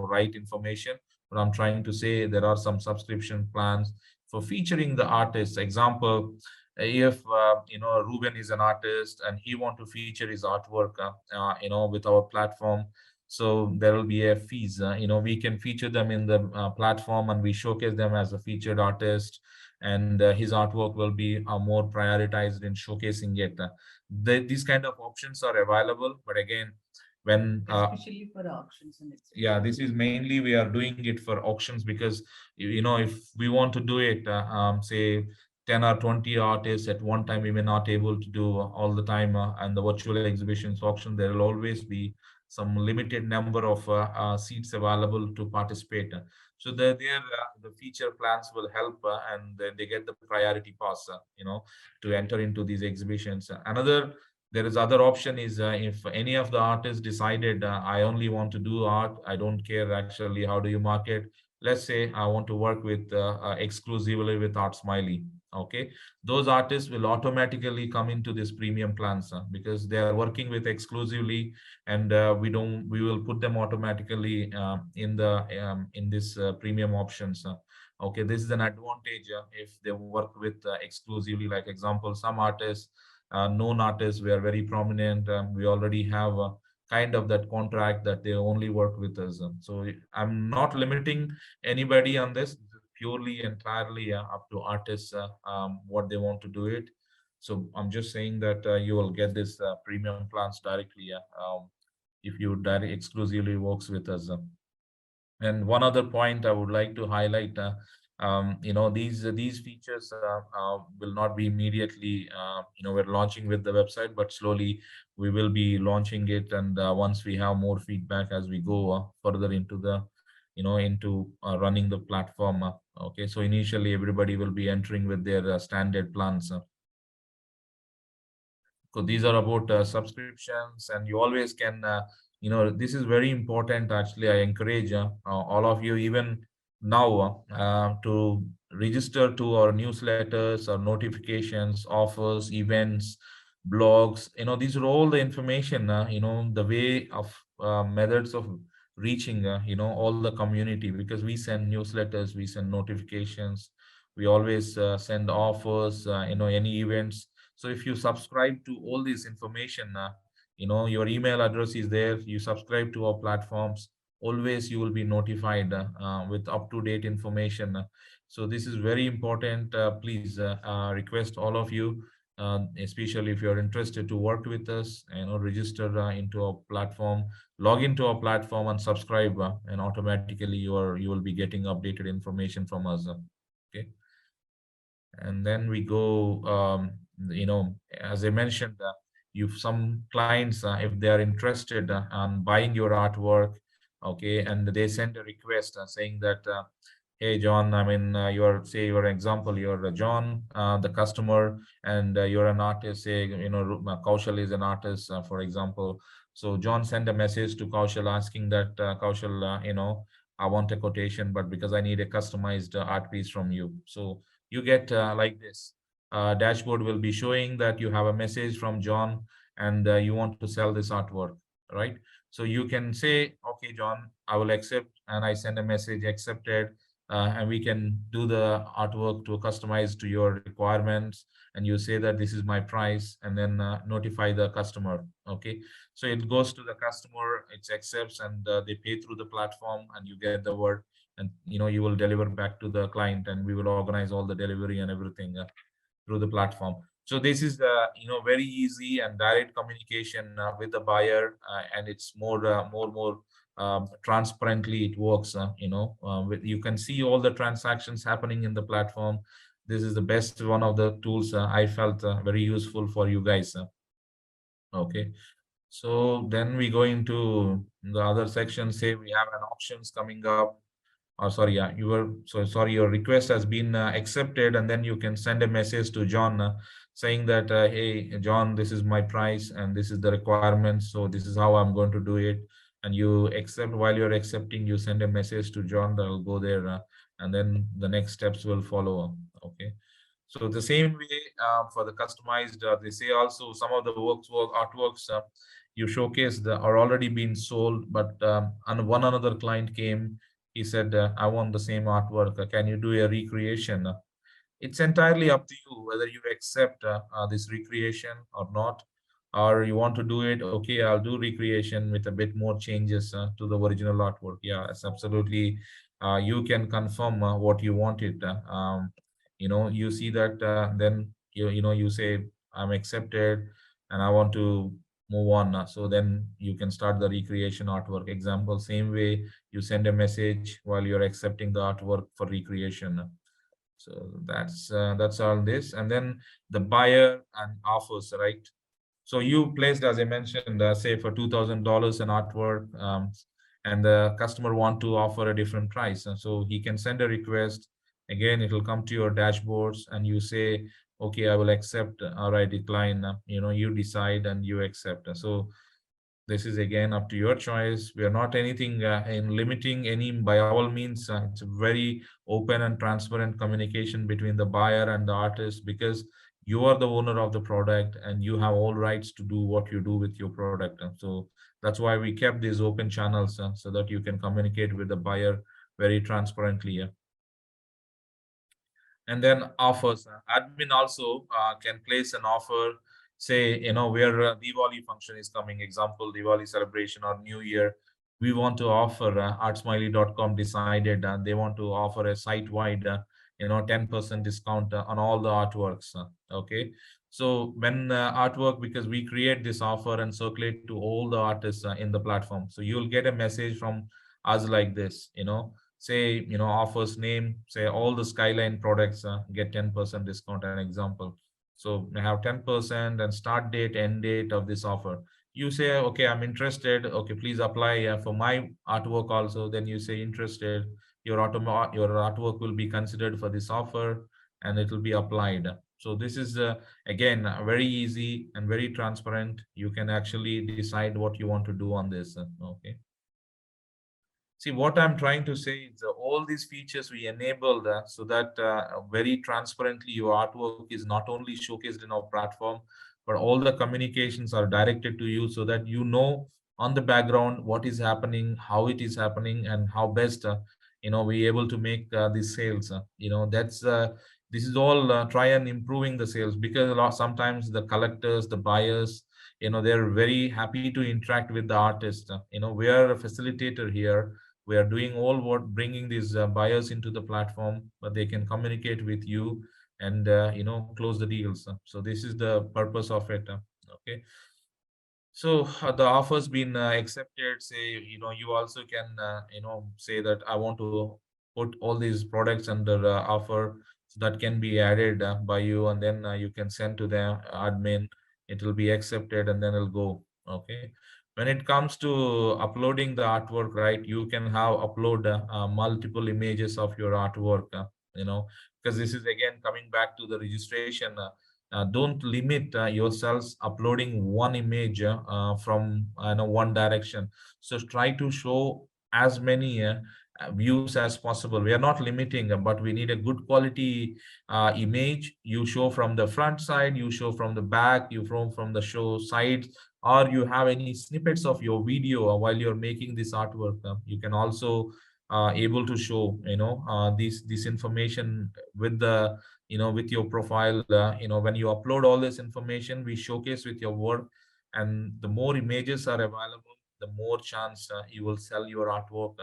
right information, but I'm trying to say there are some subscription plans for featuring the artists. Example, if Ruben is an artist and he want to feature his artwork with our platform, so there will be a fees. We can feature them in the platform, and we showcase them as a featured artist, and his artwork will be more prioritized in showcasing it. These kind of options are available, but again, when especially for auctions and yeah, this is mainly we are doing it for auctions, because if we want to do it, say 10 or 20 artists at one time, we may not able to do all the time. And the virtual exhibitions auction, there will always be some limited number of seats available to participate. So the feature plans will help, and then they get the priority pass, to enter into these exhibitions. There is other option is, if any of the artists decided, I only want to do art, I don't care actually how do you market. Let's say I want to work with exclusively with ArtSmiley. Okay, those artists will automatically come into this premium plans, because they are working with exclusively, and we will put them automatically in this premium options. Okay, this is an advantage if they work with exclusively. Like example, some artists, known artists, we are very prominent, we already have kind of that contract that they only work with us. So I'm not limiting anybody on this. Purely entirely up to artists, what they want to do it. So I'm just saying that you will get this premium plans directly if you direct exclusively works with us. And one other point I would like to highlight, these features will not be immediately, we're launching with the website, but slowly we will be launching it. And once we have more feedback as we go further into the, into running the platform. Okay, so initially everybody will be entering with their standard plans. So these are about subscriptions, and you always can, this is very important. Actually, I encourage all of you, even now, to register to our newsletters or notifications, offers, events, blogs. These are all the information, the way of methods of reaching all the community, because we send newsletters, we send notifications, we always send offers, any events. So if you subscribe to all this information, your email address is there, you subscribe to our platforms, always you will be notified with up to date information. So this is very important. Please request all of you, especially if you're interested to work with us, register into our platform, log into our platform and subscribe, and automatically you will be getting updated information from us. Okay. And then we go, as I mentioned, you some clients, if they are interested on buying your artwork, okay, and they send a request saying that, hey John, I mean, say your example, you're John, the customer, and you're an artist, say, Kaushal is an artist, for example. So John sent a message to Kaushal asking that, Kaushal, I want a quotation, but because I need a customized art piece from you. So you get like this. Dashboard will be showing that you have a message from John, and you want to sell this artwork, right? So you can say, okay, John, I will accept, and I send a message accepted, and we can do the artwork to customize to your requirements. And you say that this is my price, and then notify the customer. Okay, so it goes to the customer, it accepts, and they pay through the platform, and you get the word, and you will deliver back to the client, and we will organize all the delivery and everything through the platform. So this is very easy and direct communication with the buyer, and it's more transparently it works. You can see all the transactions happening in the platform. This is the best one of the tools I felt very useful for you guys. Okay. So then we go into the other section. Say we have an auctions coming up. Oh, sorry, yeah, sorry, your request has been accepted, and then you can send a message to John saying that, hey, John, this is my price and this is the requirements. So this is how I'm going to do it. And you accept. While you're accepting, you send a message to John that will go there, and then the next steps will follow. Okay. So the same way for the customized, they say also some of the artworks you showcase are already being sold, but and one another client came. He said, "I want the same artwork. Can you do a recreation?" It's entirely up to you whether you accept this recreation or not, or you want to do it. Okay, I'll do recreation with a bit more changes to the original artwork. Yeah, it's absolutely. You can confirm what you want it. You see that, then you say, I'm accepted, and I want to move on. So then you can start the recreation artwork. Example, same way you send a message while you're accepting the artwork for recreation. So that's all this. And then the buyer and offers, right? So you placed, as I mentioned, say for $2,000 an artwork, and the customer want to offer a different price. And so he can send a request. Again, it will come to your dashboards, and you say, okay, I will accept, or I decline. You decide and you accept. So this is again up to your choice. We are not anything in limiting any by all means. It's a very open and transparent communication between the buyer and the artist, because you are the owner of the product and you have all rights to do what you do with your product. And so that's why we kept these open channels, so that you can communicate with the buyer very transparently. And then offers. Admin also can place an offer, say, where Diwali function is coming, example, Diwali celebration or New Year. We want to offer, artsmiley.com decided they want to offer a site-wide, 10% discount on all the artworks. Okay. So when artwork, because we create this offer and circulate to all the artists in the platform. So you'll get a message from us like this, say, offers name, say all the Skyline products get 10% discount, an example. So we have 10% and start date, end date of this offer. You say, okay, I'm interested. Okay, please apply for my artwork also. Then you say interested. Your artwork will be considered for this offer, and it will be applied. So this is again very easy and very transparent. You can actually decide what you want to do on this. Okay. See, what I'm trying to say is all these features we enabled so that very transparently your artwork is not only showcased in our platform, but all the communications are directed to you so that on the background what is happening, how it is happening, and how best we able to make these sales. That's this is all try and improving the sales, because a lot sometimes the collectors, the buyers, they're very happy to interact with the artist. We are a facilitator here. We are doing all what bringing these buyers into the platform, but they can communicate with you and close the deals. So this is the purpose of it. Okay. So the offer's been accepted. Say, you also can, say that I want to put all these products under offer. So that can be added by you, and then you can send to the admin. It will be accepted, and then it'll go. Okay. When it comes to uploading the artwork, right, you can have upload multiple images of your artwork. Because this is again coming back to the registration. Don't limit yourselves uploading one image from one direction. So try to show as many views as possible. We are not limiting, but we need a good quality image. You show from the front side, you show from the back, you from the show sides, or you have any snippets of your video while you're making this artwork. You can also able to show this information with the with your profile. When you upload all this information, we showcase with your work, and the more images are available, the more chance you will sell your artwork,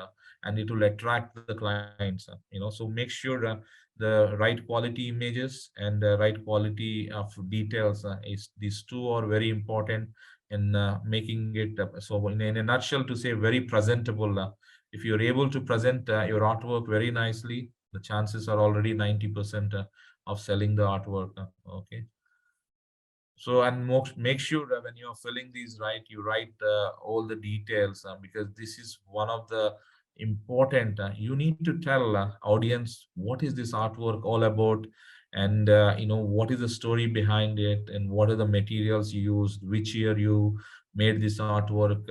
and it will attract the clients. So make sure the right quality images and the right quality of details is these two are very important in making it so in a nutshell, to say very presentable. If you're able to present your artwork very nicely, the chances are already 90% of selling the artwork. Okay. So, and make sure that when you're filling these right, you write all the details, because this is one of the important. You need to tell audience what is this artwork all about, and what is the story behind it, and what are the materials you used, which year you made this artwork.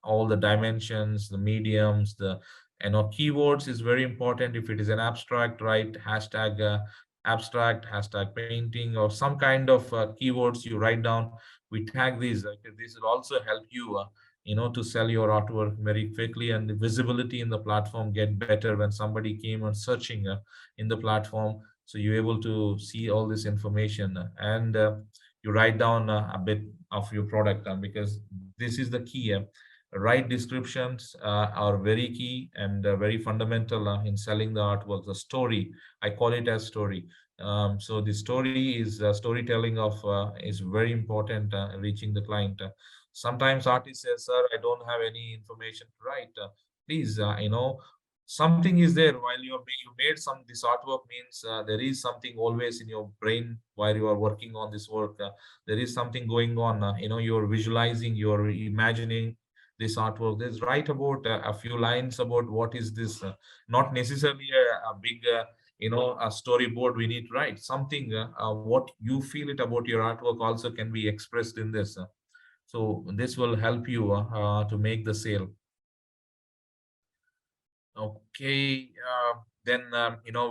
All the dimensions, the mediums, the keywords is very important. If it is an abstract, right, hashtag abstract, hashtag painting, or some kind of keywords you write down. We tag these. This will also help you to sell your artwork very quickly, and the visibility in the platform get better when somebody came and searching in the platform. So you're able to see all this information, and you write down a bit of your product, because this is the key. Right descriptions are very key and very fundamental in selling the artwork. The story, I call it as story. So the story is storytelling of is very important reaching the client. Sometimes artist says, "Sir, I don't have any information to write." Please, something is there while you made some this artwork, means there is something always in your brain while you are working on this work. There is something going on. You're visualizing, you're imagining this artwork. There's write about a few lines about what is this. Not necessarily a big a storyboard we need to write something. What you feel it about your artwork also can be expressed in this. So this will help you to make the sale. Okay, then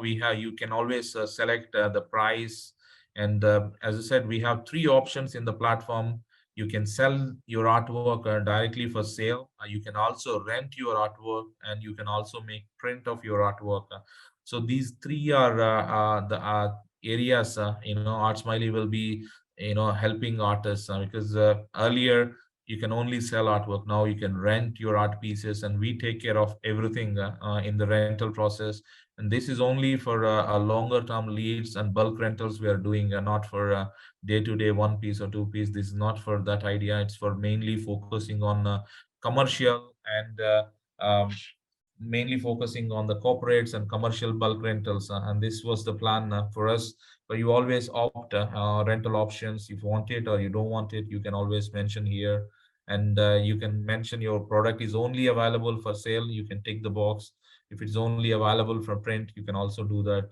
we have you can always select the price, and as I said, we have three options in the platform. You can sell your artwork directly for sale. You can also rent your artwork, and you can also make print of your artwork. So these three are the areas. ArtSmiley will be helping artists, because earlier you can only sell artwork. Now you can rent your art pieces, and we take care of everything in the rental process. And this is only for a longer term leads and bulk rentals we are doing, not for day to day one piece or two piece. This is not for that idea. It's for mainly focusing on commercial and mainly focusing on the corporates and commercial bulk rentals. And this was the plan for us. But you always opt rental options. If you want it or you don't want it, you can always mention here. And you can mention your product is only available for sale. You can tick the box. If it's only available for print, you can also do that.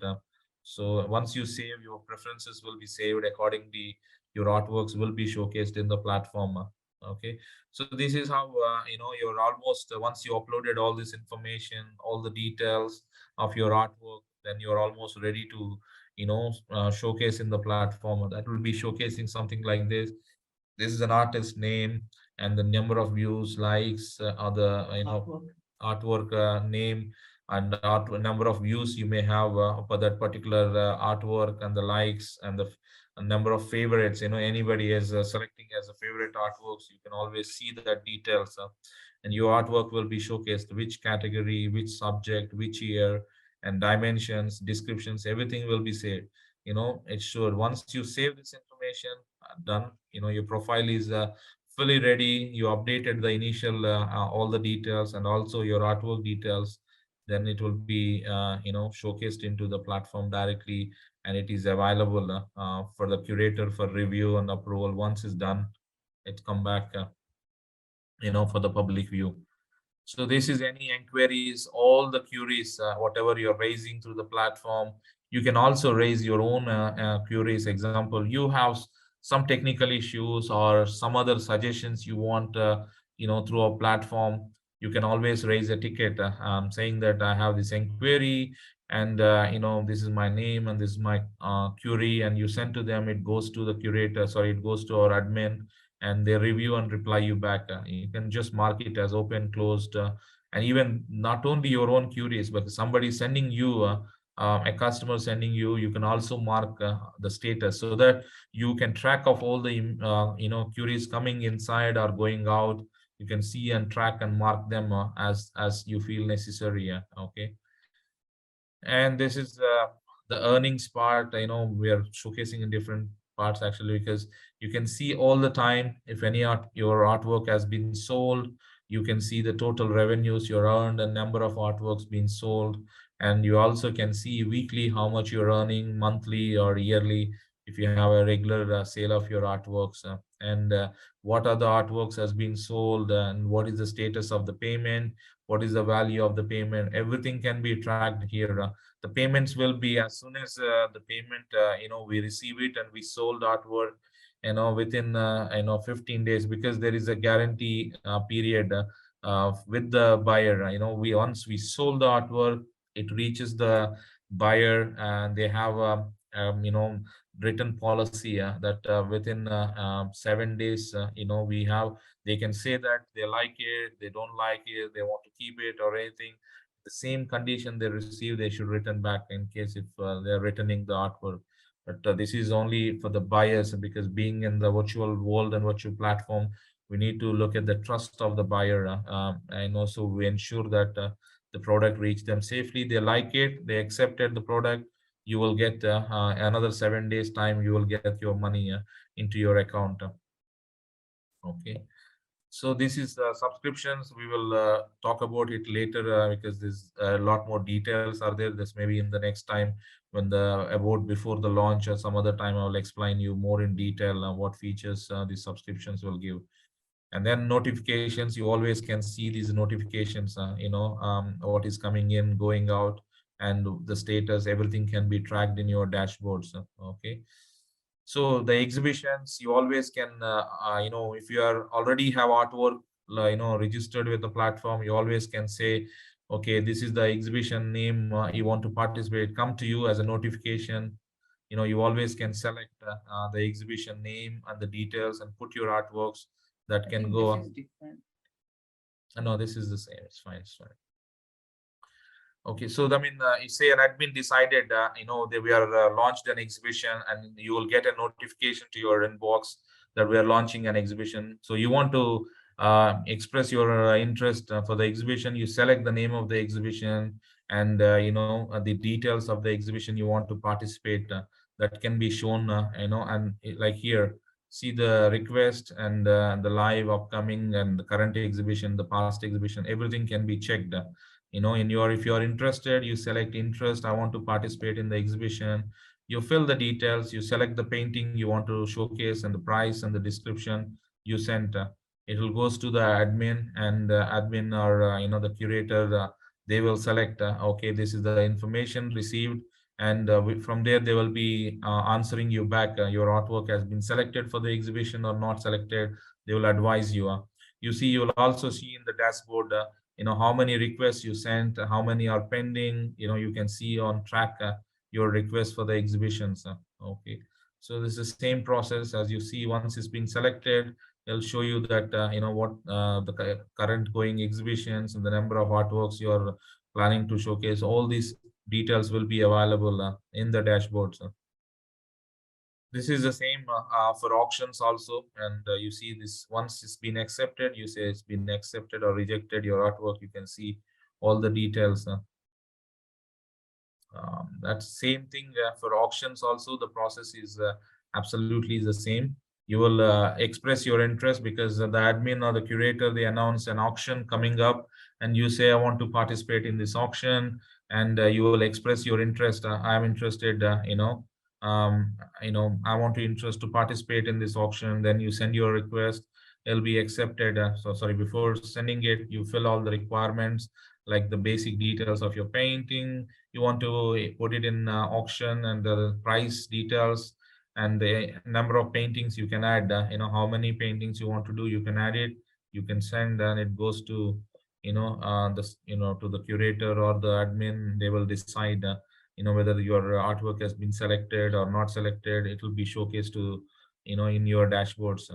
So once you save, your preferences will be saved accordingly. Your artworks will be showcased in the platform. Okay. So this is how you're almost once you uploaded all this information, all the details of your artwork, then you're almost ready to showcase in the platform. That will be showcasing something like this. This is an artist name. and the number of views, likes, or the artwork name, and number of views you may have for that particular artwork, and the likes, and the number of favorites. Anybody is selecting as a favorite artworks, you can always see that details, and your artwork will be showcased, which category, which subject, which year, and dimensions, descriptions, everything will be saved. It's sure once you save this information, done. Your profile is fully ready. You updated the initial all the details and also your artwork details. Then it will be showcased into the platform directly, and it is available for the curator for review and approval. Once it's done, it come back for the public view. So this is any inquiries, all the queries, whatever you're raising through the platform. You can also raise your own queries. Example, you have some technical issues or some other suggestions you want, through a platform. You can always raise a ticket saying that I have this inquiry, and this is my name and this is my query, and you send to them. It goes to the curator. Sorry, it goes to our admin, and they review and reply you back. You can just mark it as open, closed, and even not only your own queries, but somebody sending you, a customer sending you, you can also mark the status so that you can track of all the queries coming inside or going out. You can see and track and mark them as you feel necessary. Okay. And this is the earnings part. We are showcasing in different parts actually, because you can see all the time if any your artwork has been sold. You can see the total revenues you earned and number of artworks being sold, and you also can see weekly how much you're earning, monthly or yearly, if you have a regular sale of your artworks, and what are the artworks has been sold, and what is the status of the payment, what is the value of the payment. Everything can be tracked here. The payments will be as soon as the payment, we receive it and we sold artwork, within 15 days, because there is a guarantee period with the buyer. We once we sold the artwork, it reaches the buyer, and they have a written policy that within 7 days, we have, they can say that they like it, they don't like it, they want to keep it or anything. The same condition they receive, they should return back in case if they're returning the artwork. But this is only for the buyers, because being in the virtual world and virtual platform, we need to look at the trust of the buyer, and also we ensure that the product reach them safely. They like it, they accepted the product. You will get another 7 days time. You will get your money into your account. Okay. So this is subscriptions. We will talk about it later because there's a lot more details are there. This maybe in the next time when the about before the launch or some other time I will explain you more in detail what features these subscriptions will give. And then notifications, you always can see these notifications, what is coming in, going out, and the status, everything can be tracked in your dashboards. Okay. So the exhibitions, you always can, if you are already have artwork, registered with the platform, you always can say, okay, this is the exhibition name you want to participate, come to you as a notification. You always can select the exhibition name and the details and put your artworks that can go. This is different. No, this is the same. It's fine. It's fine. Okay, so I mean, you say an admin decided, that we are launched an exhibition, and you will get a notification to your inbox that we are launching an exhibition. So you want to express your interest for the exhibition. You select the name of the exhibition, and the details of the exhibition you want to participate. That can be shown, and like here, see the request and the live, upcoming, and the current exhibition, the past exhibition. Everything can be checked. In your, if you're interested, you select interest, I want to participate in the exhibition. You fill the details, you select the painting you want to showcase and the price and the description. You send, it will goes to the admin, and admin or the curator, they will select, okay, this is the information received, and from there they will be answering you back, your artwork has been selected for the exhibition or not selected. They will advise you. You see, you will also see in the dashboard how many requests you sent, how many are pending. You can see on track your request for the exhibitions. Okay, so this is the same process. As you see, once it's been selected, It'll show you that what the current going exhibitions and the number of artworks you're planning to showcase. All these details will be available in the dashboards. This is the same for auctions also, and you see this once it's been accepted, you say it's been accepted or rejected your artwork. You can see all the details. That's same thing for auctions also. The process is absolutely the same. You will express your interest because the admin or the curator, they announce an auction coming up, and you say, I want to participate in this auction, and you will express your interest. I'm interested, I want to interest to participate in this auction. Then you send your request, it'll be accepted. So sorry, before sending it, you fill all the requirements, like the basic details of your painting. You want to put it in auction, and the price details and the number of paintings you can add. How many paintings you want to do, you can add it, you can send, and it goes to to the curator or the admin. They will decide whether your artwork has been selected or not selected. It will be showcased to in your dashboards.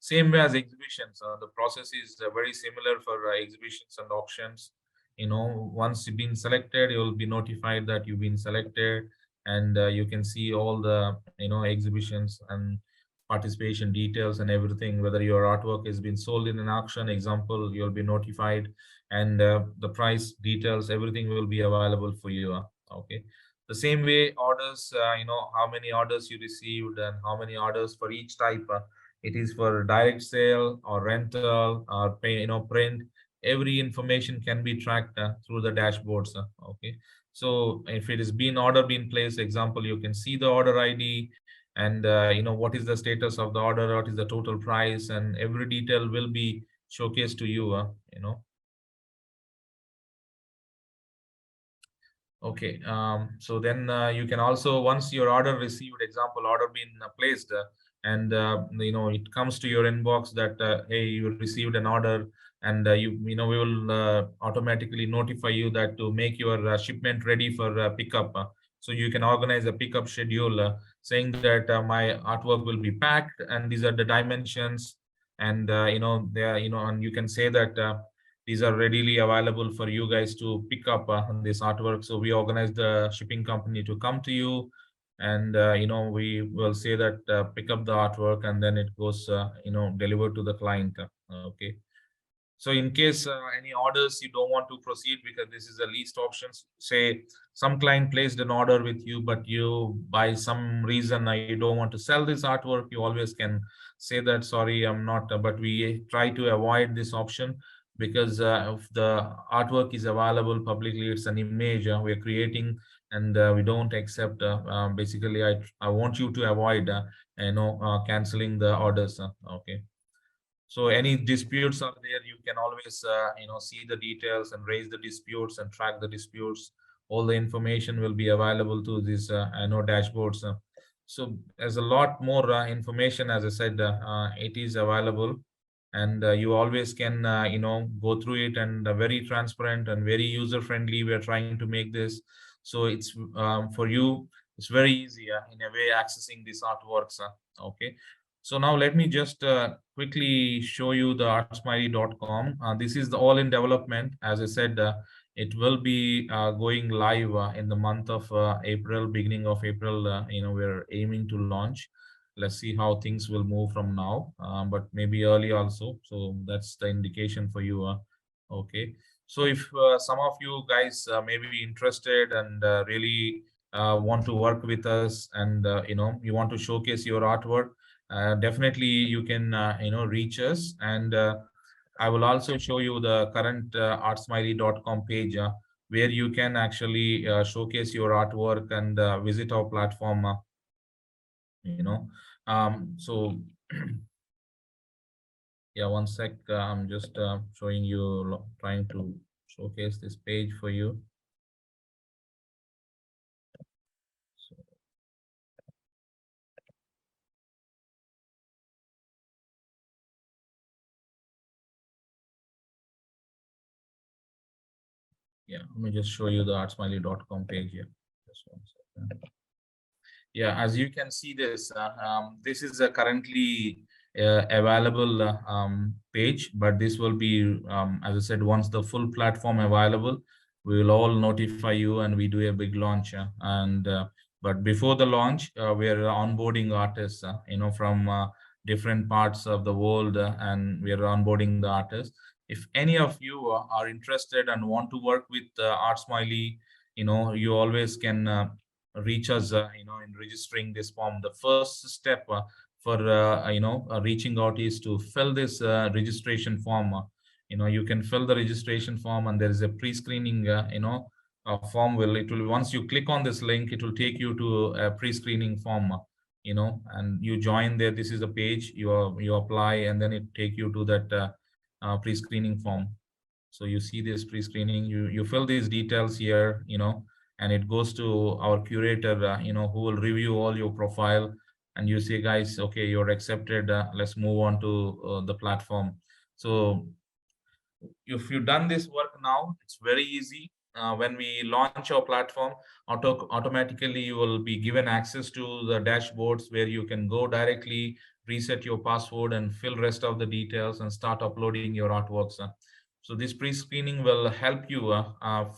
Same way as exhibitions, the process is very similar for exhibitions and auctions. Once you've been selected, you'll be notified that you've been selected, and you can see all the exhibitions and participation details and everything. Whether your artwork has been sold in an auction, example, you'll be notified, and the price details, everything will be available for you. Okay. The same way orders, how many orders you received and how many orders for each type. It is for direct sale or rental or pay, print. Every information can be tracked through the dashboards. Okay. So if it has been order been placed, example, you can see the order ID, and what is the status of the order, what is the total price, and every detail will be showcased to you. Okay, so then you can also, once your order received, example, order been placed, and it comes to your inbox that hey, you received an order, and we will automatically notify you that to make your shipment ready for pickup. So you can organize a pickup schedule, saying that my artwork will be packed, and these are the dimensions, and they are, and you can say that. These are readily available for you guys to pick up this artwork. So we organize the shipping company to come to you, and we will say that pick up the artwork, and then it goes delivered to the client. Okay. So in case any orders you don't want to proceed because this is a least options, say some client placed an order with you, but you by some reason you don't want to sell this artwork, you always can say that sorry, I'm not. But we try to avoid this option because if the artwork is available publicly, it's an image we're creating, and we don't accept. Basically, I want you to avoid canceling the orders. Okay. So any disputes are there, you can always see the details and raise the disputes and track the disputes. All the information will be available to these dashboards. So there's a lot more information. As I said, it is available, and you always can go through it, and very transparent and very user friendly. We are trying to make this so it's for you. It's very easy in a way accessing these artworks. Okay. So now let me just quickly show you the artsmiley.com. This is the all in development. As I said, it will be going live in the month of April, beginning of April. We're aiming to launch. Let's see how things will move from now, but maybe early also. So that's the indication for you. Okay. So if some of you guys may be interested and really want to work with us, and you want to showcase your artwork, definitely you can reach us, and I will also show you the current artsmiley.com page where you can actually showcase your artwork and visit our platform. So yeah, one sec. I'm just showing you, trying to showcase this page for you. So, yeah, let me just show you the artsmiley.com page here. Just one second. Yeah, as you can see this, this is currently available page, but this will be, as I said, once the full platform available, we will all notify you and we do a big launch. And but before the launch, we are onboarding artists, from different parts of the world, and we are onboarding the artists. If any of you are interested and want to work with ArtSmiley, you always can reach us, in registering this form. The first step for reaching out is to fill this registration form. You can fill the registration form, and there is a pre-screening form. It will once you click on this link, it will take you to a pre-screening form, and you join there. This is a page, you apply, and then it take you to that pre-screening form. So you see this pre-screening, you fill these details here, and it goes to our curator, who will review all your profile, and you say, guys, okay, you're accepted, let's move on to the platform. So if you've done this work now, it's very easy. When we launch our platform, automatically you will be given access to the dashboards where you can go directly, reset your password, and fill rest of the details and start uploading your artworks. So this pre-screening will help you,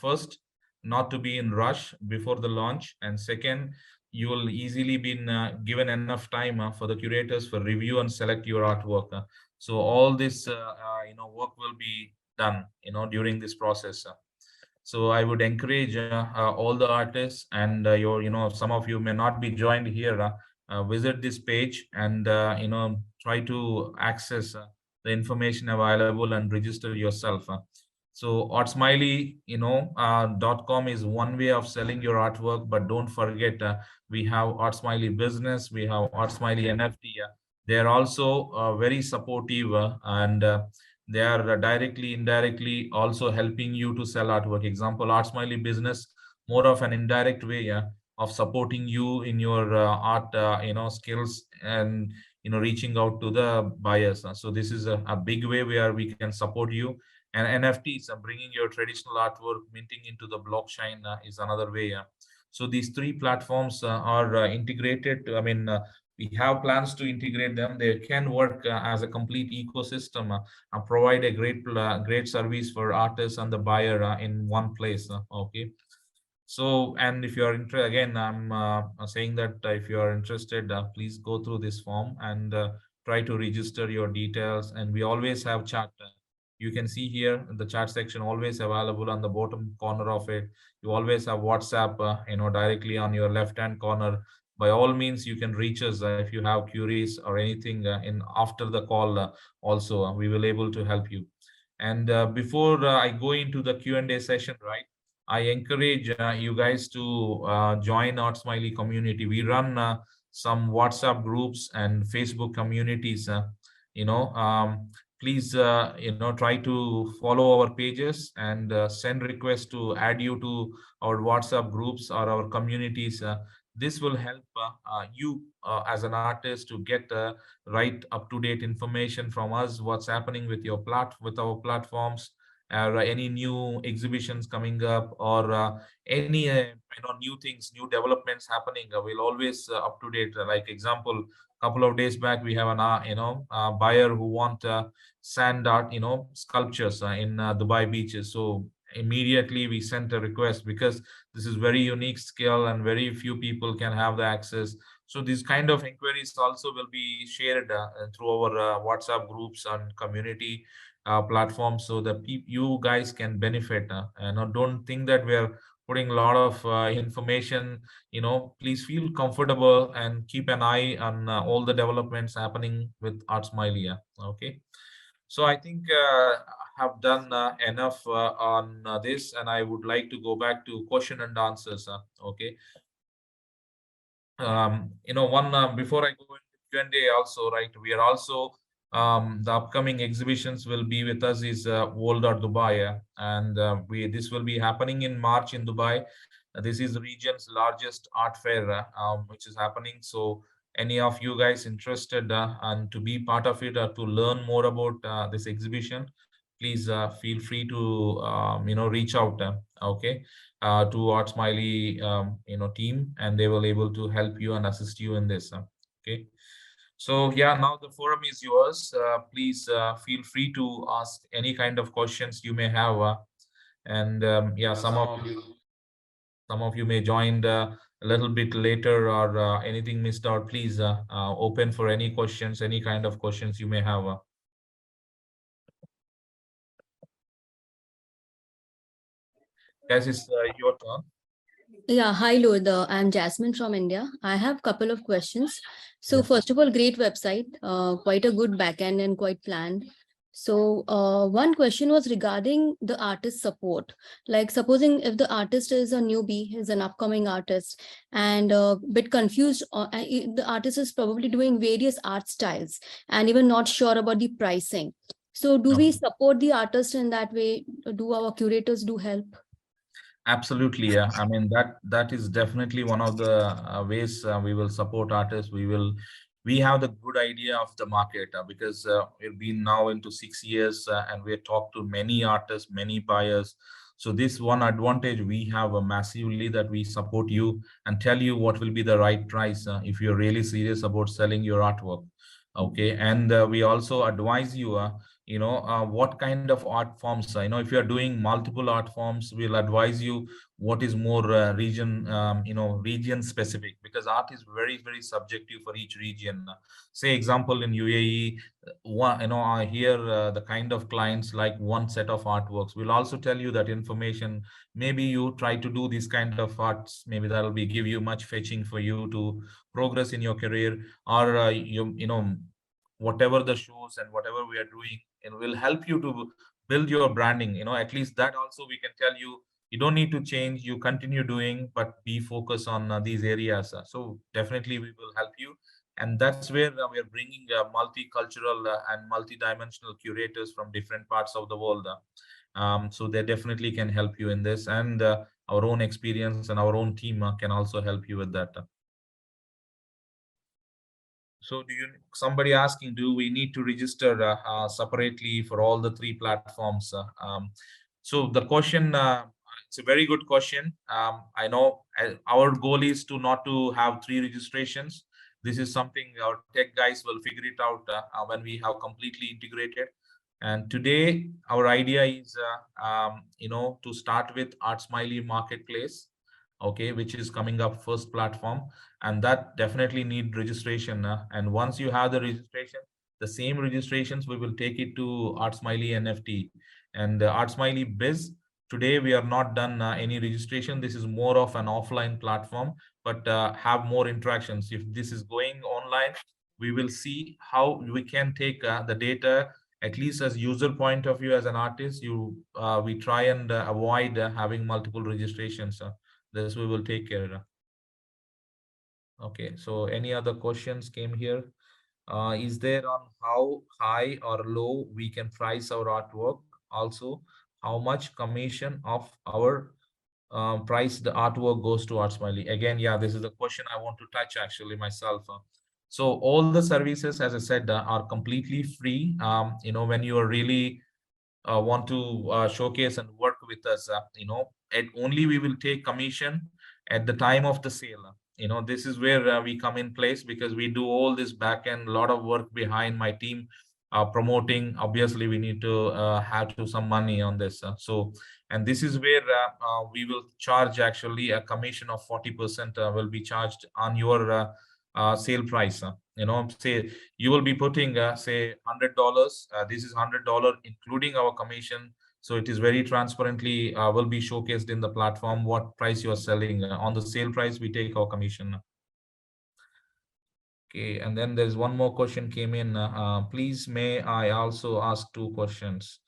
first, not to be in rush before the launch, and second, you will easily be given enough time for the curators for review and select your artwork. So all this work will be done during this process. So I would encourage all the artists, and some of you may not be joined here, visit this page and try to access the information available and register yourself. So ArtSmiley, .com is one way of selling your artwork, but don't forget, we have ArtSmiley Business, we have ArtSmiley NFT. They are also very supportive, and they are directly, indirectly also helping you to sell artwork. Example, ArtSmiley Business, more of an indirect way of supporting you in your art, skills, and reaching out to the buyers. So this is a big way where we can support you. And NFTs, bringing your traditional artwork, minting into the blockchain, is another way. So these three platforms are integrated. We have plans to integrate them. They can work as a complete ecosystem, and provide a great service for artists and the buyer in one place. Okay. So, and if you are interested, again, I'm saying that if you are interested, please go through this form and try to register your details. And we always have chat. You can see here the chat section always available on the bottom corner of it. You always have WhatsApp, directly on your left-hand corner. By all means, you can reach us if you have queries or anything in after the call. Also, we will able to help you. And before I go into the Q&A session, right? I encourage you guys to join our Smiley community. We run some WhatsApp groups and Facebook communities. You know, Please, try to follow our pages and send requests to add you to our WhatsApp groups or our communities. This will help you as an artist to get right up-to-date information from us. What's happening with with our platforms, any new exhibitions coming up, or any new things, new developments happening. We'll always up to date. Like example, couple of days back, we have an buyer who want sand art, sculptures in Dubai beaches. So immediately we sent a request, because this is very unique skill and very few people can have the access. So these kind of inquiries also will be shared through our WhatsApp groups and community platforms, so that you guys can benefit. And don't think that we're putting a lot of information. Please feel comfortable and keep an eye on all the developments happening with ArtSmiley. Okay. So I think I have done enough on this, and I would like to go back to question and answers. Okay. One before I go into Q&A also, right? We are also the upcoming exhibitions will be with us is World Art Dubai, and we this will be happening in March in Dubai. This is the region's largest art fair, which is happening. So any of you guys interested and to be part of it or to learn more about this exhibition, please feel free to reach out. Okay. To Art Smiley team, and they will able to help you and assist you in this. Okay. So yeah, now the forum is yours. Please feel free to ask any kind of questions you may have. And yeah, some of you may join a little bit later or anything missed out. Please open for any questions, any kind of questions you may have. Guys, it's your turn. Yeah, hi Lurdh. I'm Jasmine from India. I have a couple of questions. So Yeah. first of all, great website, quite a good backend and quite planned. So one question was regarding the artist support. Like supposing if the artist is a newbie, is an upcoming artist, and a bit confused, the artist is probably doing various art styles and even not sure about the pricing. So do we Okay. support the artist in that way? Do our curators do help? Absolutely, yeah. I mean that is definitely one of the ways we will support artists. We have the good idea of the market because we've been now into 6 years and we have talked to many artists, many buyers. So this one advantage we have massively that we support you and tell you what will be the right price if you're really serious about selling your artwork. Okay, and we also advise you. What kind of art forms, if you're doing multiple art forms, we'll advise you what is more region specific, because art is very very subjective for each region. Say example in UAE, I hear the kind of clients like one set of artworks. We'll also tell you that information. Maybe you try to do these kind of arts, maybe that'll be give you much fetching for you to progress in your career, or whatever the shows and whatever we are doing, and will help you to build your branding. At least that also we can tell you. You don't need to change, you continue doing, but be focused on these areas. So definitely we will help you, and that's where we are bringing multicultural and multidimensional curators from different parts of the world. So they definitely can help you in this, and our own experience and our own team can also help you with that. So somebody asking, do we need to register separately for all the three platforms? So the question, it's a very good question. I know our goal is to not to have three registrations. This is something our tech guys will figure it out when we have completely integrated. And today, our idea is, to start with ArtSmiley Marketplace, okay, which is coming up first platform, and that definitely need registration. And once you have the registration, the same registrations we will take it to ArtSmiley NFT and ArtSmiley Biz. Today we are not done any registration. This is more of an offline platform, but have more interactions. If this is going online, we will see how we can take the data, at least as user point of view. As an artist, we try and avoid having multiple registrations. This we will take care. Okay, so any other questions came here? Is there on how high or low we can price our artwork? Also, how much commission of our price the artwork goes to ArtSmiley? Again, yeah, this is a question I want to touch actually myself. So all the services, as I said, are completely free. When you are really want to showcase and work with us, and only we will take commission at the time of the sale. This is where we come in place, because we do all this back end, a lot of work behind my team promoting. Obviously, we need to have to some money on this. And this is where we will charge actually a commission of 40% will be charged on your sale price. Say you will be putting say $100. This is $100 including our commission. So it is very transparently will be showcased in the platform what price you are selling. On the sale price, we take our commission. Okay, and then there's one more question came in. Please, may I also ask two questions?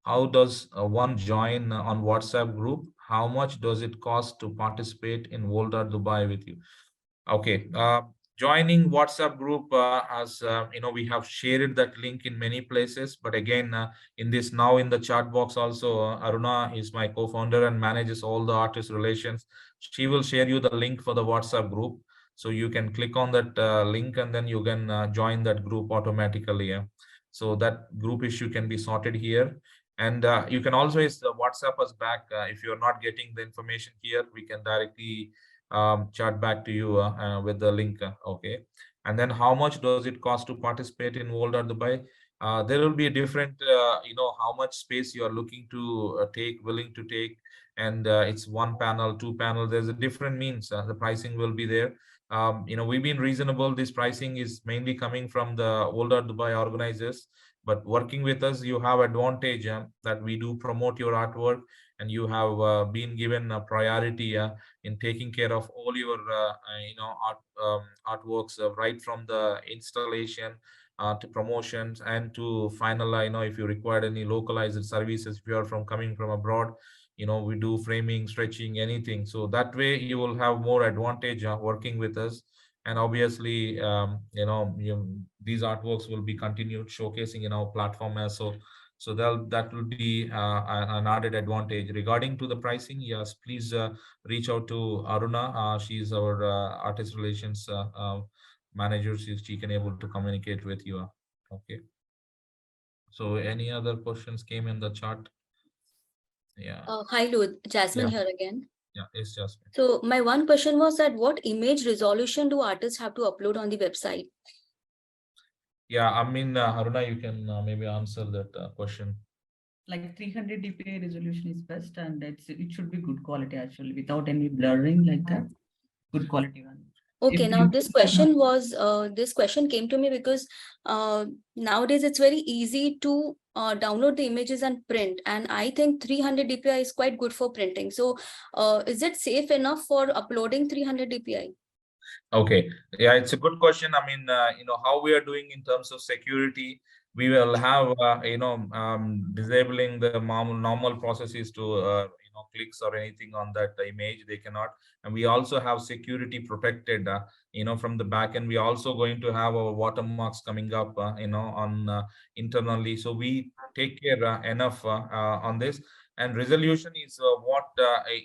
How does one join on WhatsApp group? How much does it cost to participate in Volta Dubai with you? Okay, joining WhatsApp group, as we have shared that link in many places. But again, in this now in the chat box also, Aruna is my co-founder and manages all the artist relations. She will share you the link for the WhatsApp group, so you can click on that link and then you can join that group automatically. Yeah. So that group issue can be sorted here. And you can always WhatsApp us back if you're not getting the information here. We can directly chat back to you with the link. Okay. And then how much does it cost to participate in World Art Dubai? There will be a different, how much space you are looking to willing to take, and it's one panel, two panel. There's a different means. The pricing will be there. We've been reasonable. This pricing is mainly coming from the World Art Dubai organizers, but working with us, you have advantage that we do promote your artwork, and you have been given a priority in taking care of all your artworks, right from the installation to promotions and to final, if you require any localized services, if you are from coming from abroad, we do framing, stretching, anything. So that way you will have more advantage working with us. And obviously, these artworks will be continued showcasing in our platform as so. So that will be an added advantage. Regarding to the pricing, yes, please reach out to Aruna. She's our artist relations manager. She can able to communicate with you. Okay. So any other questions came in the chat? Yeah. Hi, Lurdh. Jasmine Yeah. here again. Yeah, it's just. So my one question was that what image resolution do artists have to upload on the website? Yeah, I mean, Haruna, you can maybe answer that question. Like 300 dpi resolution is best, and it should be good quality actually, without any blurring like that. Good quality one. Okay, If now you- this question came to me because nowadays it's very easy to download the images and print, and I think 300 dpi is quite good for printing. So is it safe enough for uploading 300 dpi? Okay, yeah, it's a good question. I mean, how we are doing in terms of security, we will have, disabling the normal processes to, clicks or anything on that image, they cannot. And we also have security protected, from the back end. We also going to have our watermarks coming up, on internally. So we take care enough on this. And resolution is what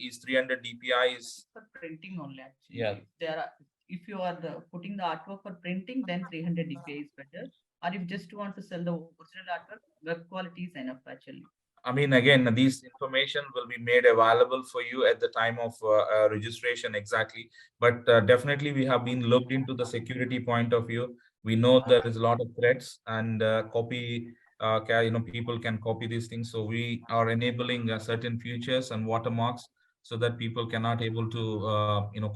is 300 dpi is for printing only actually. Yeah. If you are putting the artwork for printing, then 300 dpi is better. Or if just want to sell the original artwork, web quality is enough actually. I mean, again, these information will be made available for you at the time of registration exactly. But definitely, we have been looked into the security point of view. We know there is a lot of threats and people can copy these things. So we are enabling certain features and watermarks so that people cannot able to,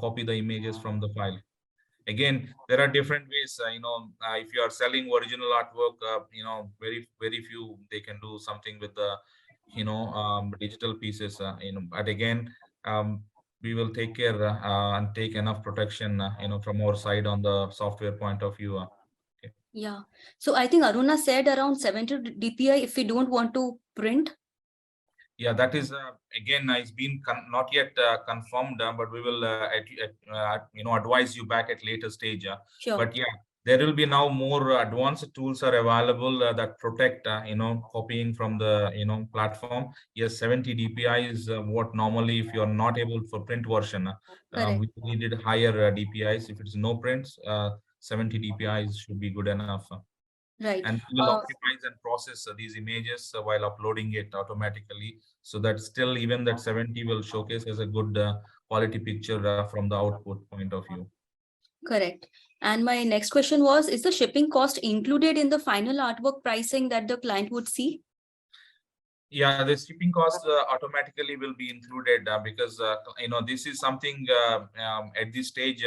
copy the images from the file. Again, there are different ways. If you are selling original artwork, very few they can do something with the digital pieces. But again, we will take care and take enough protection from our side on the software point of view. Okay. Yeah. So I think Aruna said around 70 dpi if we don't want to print. Yeah, that is again, it's been not yet confirmed, but we will advise you back at later stage. Sure. But yeah, there will be now more advanced tools are available that protect copying from the platform. Yes, 70 dpi is what normally, if you are not able for print version, Correct. we needed higher dpis. If it's no prints, 70 dpis should be good enough. Right. And we will optimize and process these images while uploading it automatically, so that still even that 70 will showcase as a good quality picture from the output point of view. Correct. And my next question was, is the shipping cost included in the final artwork pricing that the client would see? Yeah, the shipping cost automatically will be included because this is something at this stage.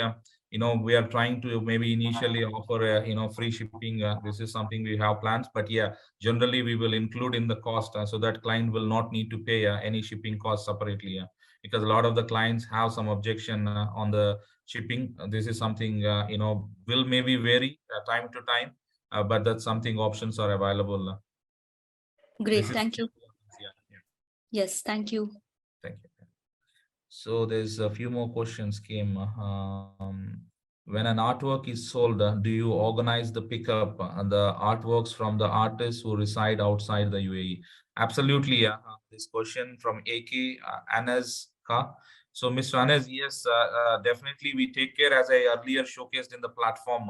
We are trying to maybe initially offer free shipping. This is something we have plans, but yeah, generally we will include in the cost so that client will not need to pay any shipping cost separately. Because a lot of the clients have some objection on the shipping. This is something will maybe vary time to time, but that's something options are available. Great, thank you. Yeah. Yes, thank you. Thank you. So there's a few more questions came. When an artwork is sold, do you organize the pickup the artworks from the artists who reside outside the UAE? Absolutely. This question from AK Anas Ka. So Mr. Anas, yes, definitely we take care, as I earlier showcased in the platform.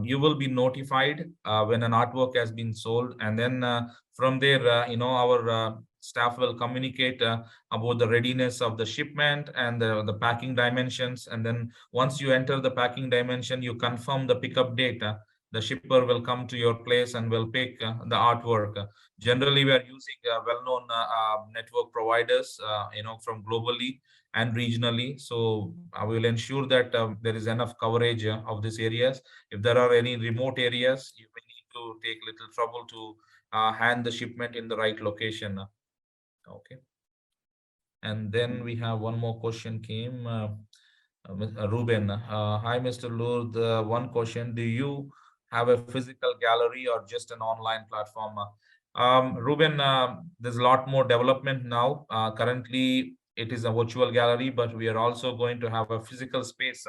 You will be notified when an artwork has been sold, and then from there, our staff will communicate about the readiness of the shipment and the packing dimensions. And then once you enter the packing dimension, you confirm the pickup date. The shipper will come to your place and will pick the artwork. Generally, we are using well-known network providers, from globally and regionally. So I will ensure that there is enough coverage of these areas. If there are any remote areas, you may need to take little trouble to hand the shipment in the right location. Okay. And then we have one more question came. Ruben, hi, Mr. Lurdh. One question: do you have a physical gallery or just an online platform? Ruben, there's a lot more development now. Currently, it is a virtual gallery, but we are also going to have a physical space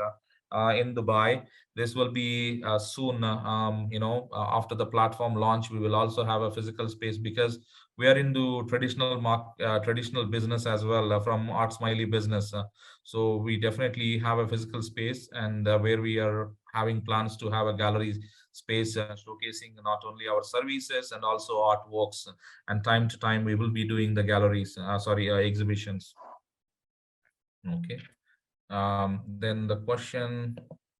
in Dubai. This will be soon. After the platform launch, we will also have a physical space because we are into traditional business as well from ArtSmiley business. So we definitely have a physical space, and where we are having plans to have a gallery space showcasing not only our services and also artworks. And time to time we will be doing the galleries, exhibitions. Okay. Then the question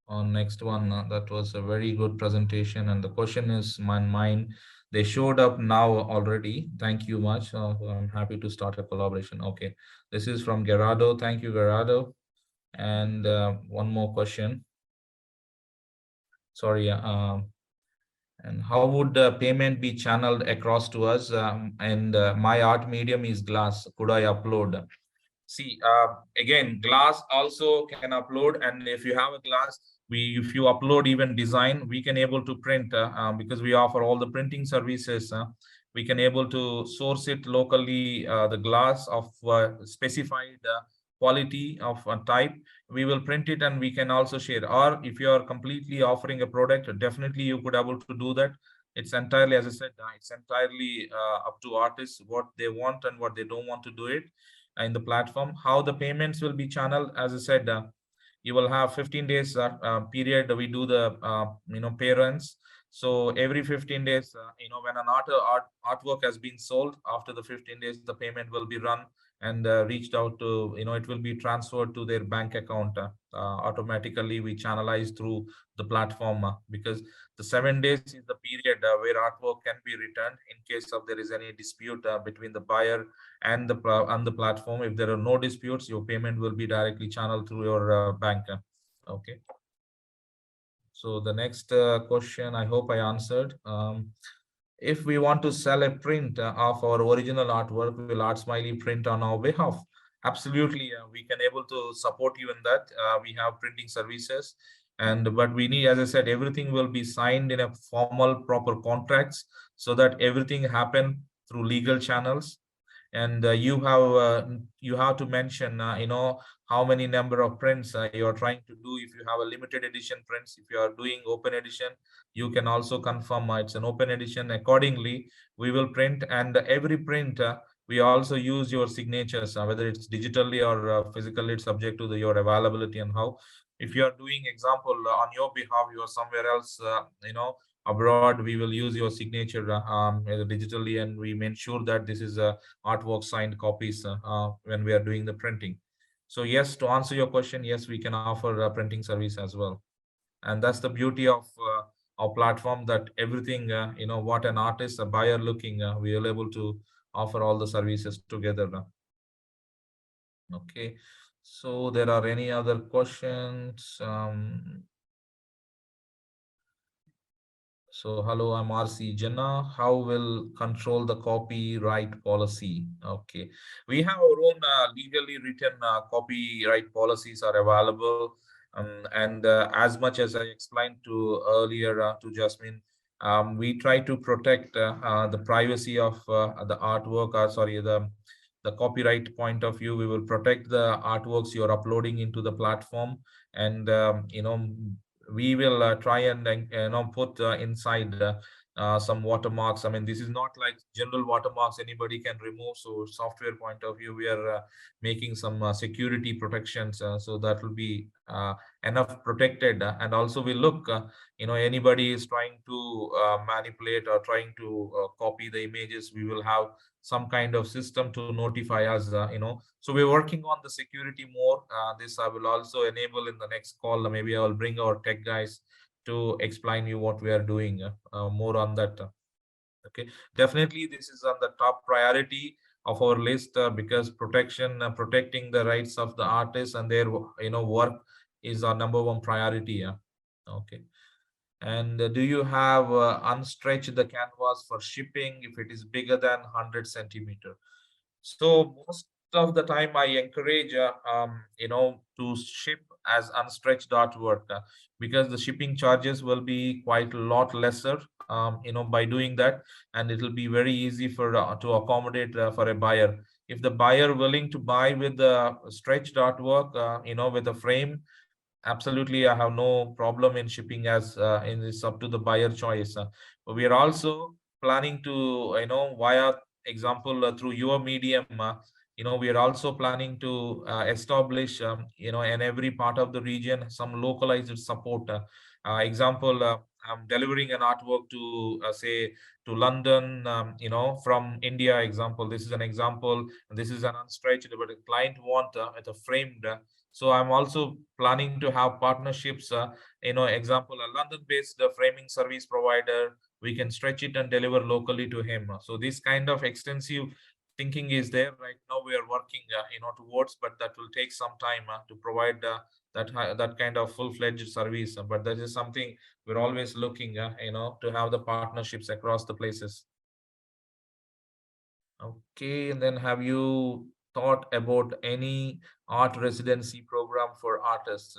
on next one, that was a very good presentation, and the question is mine. They showed up now already. Thank you much. I'm happy to start a collaboration. Okay, this is from Gerardo. Thank you, Gerardo. And one more question. Sorry. And how would the payment be channeled across to us? And my art medium is glass. Could I upload? See, again, glass also can upload, and if you have a glass, if you upload even design, we can able to print because we offer all the printing services. We can able to source it locally, the glass of specified quality of a type. We will print it and we can also share. Or if you are completely offering a product, definitely you could able to do that. It's entirely, as I said, it's entirely up to artists what they want and what they don't want to do it in the platform. How the payments will be channeled, as I said, you will have 15 days period. We do the pay runs. So every 15 days, when an artwork has been sold, after the 15 days, the payment will be run and reached out to, it will be transferred to their bank account automatically. We channelize through the platform because the 7 days is the period where artwork can be returned in case of there is any dispute between the buyer and the platform. If there are no disputes, your payment will be directly channeled through your bank. Okay. So the next question, I hope I answered. If we want to sell a print of our original artwork, will ArtSmiley print on our behalf? Absolutely, we can able to support you in that. We have printing services, but we need, as I said, everything will be signed in a formal, proper contracts so that everything happen through legal channels. And you have to mention how many number of prints you are trying to do. If you have a limited edition prints, if you are doing open edition, you can also confirm it's an open edition. Accordingly, we will print, and every print we also use your signatures, whether it's digitally or physically. It's subject to your availability and how. If you are doing example on your behalf, you are somewhere else, abroad, we will use your signature digitally, and we make sure that this is a artwork signed copies when we are doing the printing. So yes, to answer your question, yes, we can offer a printing service as well. And that's the beauty of our platform, that everything, what an artist, a buyer looking, we are able to offer all the services together. Okay, so there are any other questions? So hello, I'm RC Jannah. How will control the copyright policy? Okay, we have our own legally written copyright policies are available, and as much as I explained to earlier to Jasmine, we try to protect the privacy of the artwork. The copyright point of view. We will protect the artworks you are uploading into the platform, and we will try and put inside some watermarks. I mean, this is not like general watermarks anybody can remove. So software point of view, we are making some security protections, so that will be enough protected. And also we look, anybody is trying to manipulate or trying to copy the images, we will have some kind of system to notify us, so we're working on the security more. This I will also enable in the next call. Maybe I will bring our tech guys to explain you what we are doing, more on that. Okay, definitely this is on the top priority of our list, because protecting the rights of the artists and their work is our number one priority. Yeah. Okay. And do you have unstretched the canvas for shipping if it is bigger than 100 centimeter? So most of the time I encourage, to ship as unstretched artwork, because the shipping charges will be quite a lot lesser, by doing that, and it will be very easy for to accommodate for a buyer. If the buyer willing to buy with the stretched artwork, with a frame, absolutely, I have no problem in shipping, as in it's up to the buyer choice. But we are also planning to, via example, through your medium, we are also planning to establish, in every part of the region, some localized support. Example, I'm delivering an artwork to, say, to London, from India. Example, this is an example. This is an unstretched, but a client want it a framed. So I'm also planning to have partnerships, example, a London-based framing service provider. We can stretch it and deliver locally to him. So this kind of extensive thinking is there right now. We are working, towards, but that will take some time to provide that kind of full-fledged service. But that is something we're always looking, to have the partnerships across the places. Okay, and then have you thought about any art residency program for artists?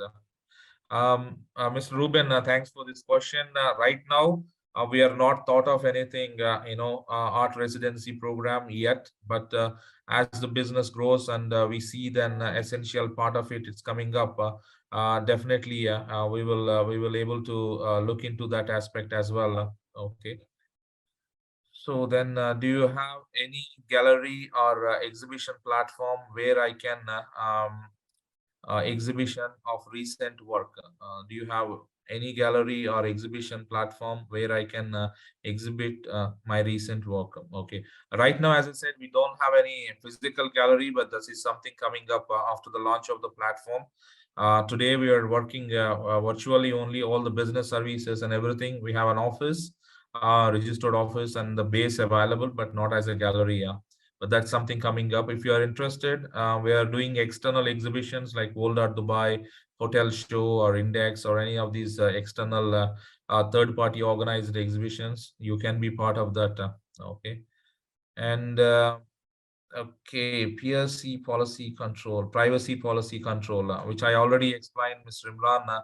Mr. Ruben, thanks for this question. Right now, we are not thought of anything, art residency program yet. But as the business grows and we see then essential part of it is coming up, definitely we will able to look into that aspect as well. Okay. So then, do you have any gallery or exhibition platform where I can exhibition of recent work? Do you have any gallery or exhibition platform where I can exhibit my recent work? Okay. Right now, as I said, we don't have any physical gallery, but this is something coming up after the launch of the platform. Today, we are working virtually only, all the business services and everything. We have an office, registered office, and the base available, but not as a gallery. Yeah. But that's something coming up. If you are interested, we are doing external exhibitions like World Art Dubai, Hotel Show, or Index, or any of these external third-party organized exhibitions. You can be part of that. Okay. And okay, PRC policy control, privacy policy control, which I already explained, Mr. Imran.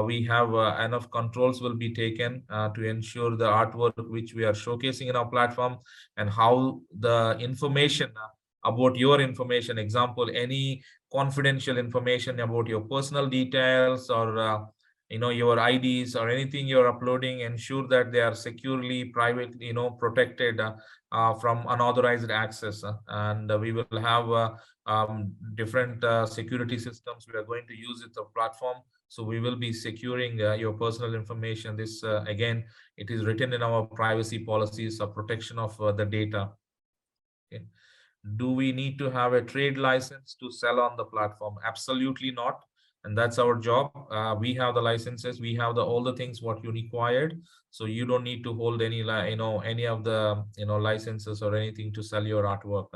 We have enough controls will be taken to ensure the artwork which we are showcasing in our platform, and how the information about your information, example, any confidential information about your personal details, or your IDs or anything you're uploading, ensure that they are securely private, protected from unauthorized access. And we will have different security systems we are going to use it the platform. So we will be securing your personal information. This again, it is written in our privacy policies of protection of the data. Okay. Do we need to have a trade license to sell on the platform? Absolutely not. And that's our job. We have the licenses, we have all the things what you required. So you don't need to hold any any of the licenses or anything to sell your artwork.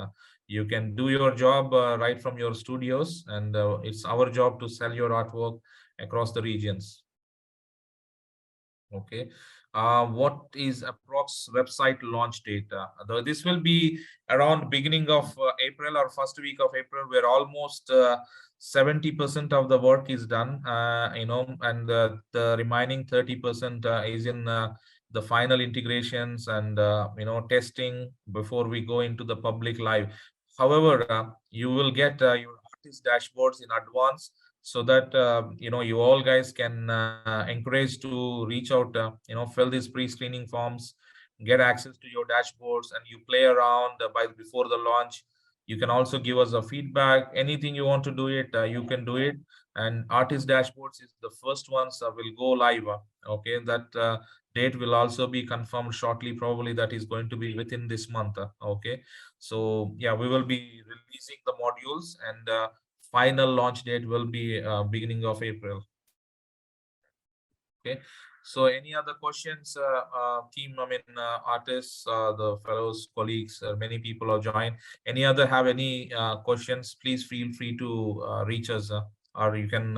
You can do your job right from your studios, and it's our job to sell your artwork across the regions. Okay. What is approx website launch date? This will be around beginning of April or first week of April, where almost 70% of the work is done, and the remaining 30% is in the final integrations and testing before we go into the public live. However, you will get your artist dashboards in advance, so that you all guys can encourage to reach out, fill these pre-screening forms, get access to your dashboards, and you play around before the launch. You can also give us a feedback. Anything you want to do it, you can do it. And artist dashboards is the first ones will go live. Okay, that date will also be confirmed shortly. Probably that is going to be within this month. Okay, so yeah, we will be releasing the modules, and final launch date will be beginning of April. Okay, so any other questions, team? I mean, artists, the fellows, colleagues, many people are joined. Any other have any questions? Please feel free to reach us, or you can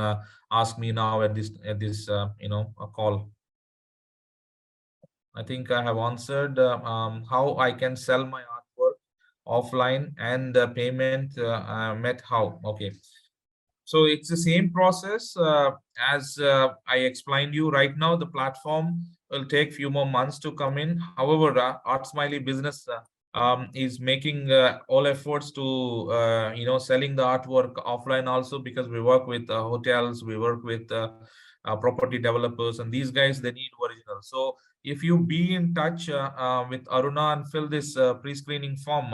ask me now at this call. I think I have answered how I can sell my artwork offline, and payment met how. Okay. So it's the same process as I explained you right now. The platform will take few more months to come in. However, ArtSmiley business is making all efforts to selling the artwork offline also, because we work with hotels, we work with property developers, and these guys, they need original. So if you be in touch with Aruna and fill this pre-screening form,